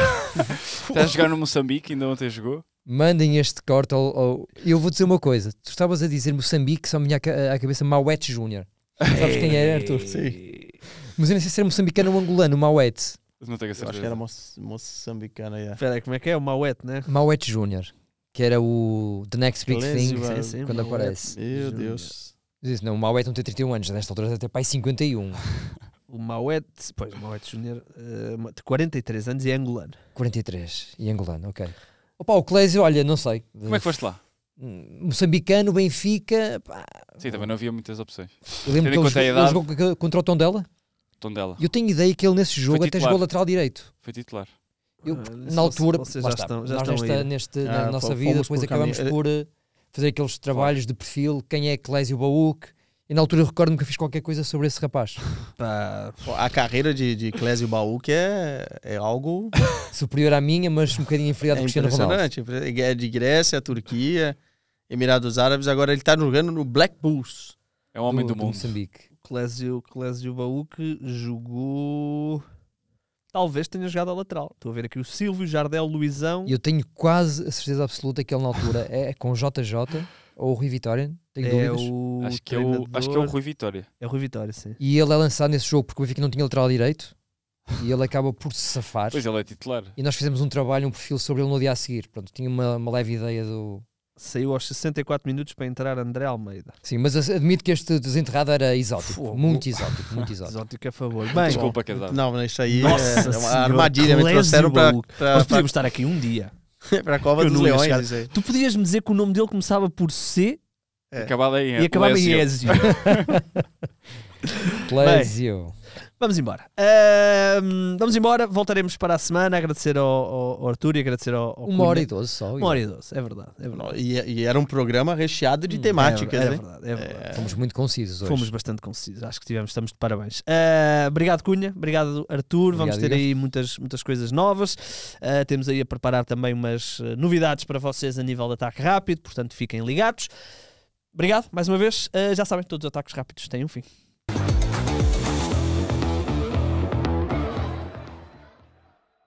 Está a jogar no Moçambique, ainda ontem jogou. Mandem este corte ao... Eu vou dizer uma coisa. Tu estavas a dizer Moçambique, só me vinha à cabeça Mauete Júnior. Sabes quem é, Arthur? Sim. Mas eu não sei se era moçambicano ou angolano, Mauete. Não tenho a Eu certeza. acho que era moçambicana. Yeah. Espera aí, como é que é? O Mauete, né? Mauete Júnior. Que era o The Next Big Clésio, Thing, sim, quando Mauete. aparece. Meu Deus. Diz, não, o Mauete não tem 31 anos, nesta altura deve ter pai 51. O Mauete, pois, o Mauete Júnior, de 43 anos e é angolano. 43. E angolano, ok. Opa, o Clésio, olha, não sei. Como é que foste lá? Moçambicano, Benfica. Pá. Sim, também não havia muitas opções. Eu lembro que Tendo em conta a ele idade. jogou contra o Tondela. Tondela. Eu tenho ideia que ele nesse jogo até titular. jogou lateral direito. Foi titular. Eu, Se na altura, vocês lá já está, estão nós aí. na nossa fomos vida, por depois acabamos caminho. por fazer aqueles trabalhos de perfil, quem é Clésio Baúque, e na altura eu recordo-me que eu fiz qualquer coisa sobre esse rapaz. Pá, Pô, a carreira de Clésio Baúque é algo Superior à minha, mas um bocadinho inferior do Cristiano Ronaldo. impressionante. É de Grécia, Turquia, Emirados Árabes, agora ele tá jogando no Black Bulls. É o homem do mundo. Moçambique. Clésio Baúque jogou... Talvez tenha jogado a lateral. Estou a ver aqui o Silvio, Jardel, Luizão. E eu tenho quase a certeza absoluta que ele na altura é com JJ ou o Rui Vitória, tenho dúvidas. O Acho que é o Rui Vitória. É o Rui Vitória, sim. E ele é lançado nesse jogo porque o Benfica não tinha lateral direito e ele acaba por se safar. Pois ele é titular. E nós fizemos um trabalho, um perfil sobre ele no dia a seguir. Pronto, tinha uma leve ideia do... Saiu aos 64 minutos para entrar André Almeida. Sim, mas admito que este desenterrado era exótico. Fogo. Muito exótico, muito exótico. Exótico a favor. Bem, Desculpa, casado. Não, mas isso aí Nossa é uma Senhora, armadilha. Me Clésio trouxeram Baúque. pra nós podíamos estar aqui um dia. pra Cova Eu dos não ia Leões. chegar. Isso aí. Tu podias-me dizer que o nome dele começava por C Acabado aí. e acabava em Ézio. Clésio. Vamos embora. Vamos embora. Voltaremos para a semana. Agradecer ao Arthur e agradecer ao 1h12 só. 1h12. É verdade. É verdade. E era um programa recheado de temáticas, é né? verdade, é verdade. Fomos muito concisos hoje. Fomos bastante concisos, acho que estamos de parabéns. Obrigado, Cunha, obrigado, Arthur. Vamos ter aí muitas coisas novas. Temos aí a preparar também umas novidades para vocês a nível de ataque rápido, portanto fiquem ligados. Obrigado mais uma vez. Já sabem, todos os ataques rápidos têm um fim.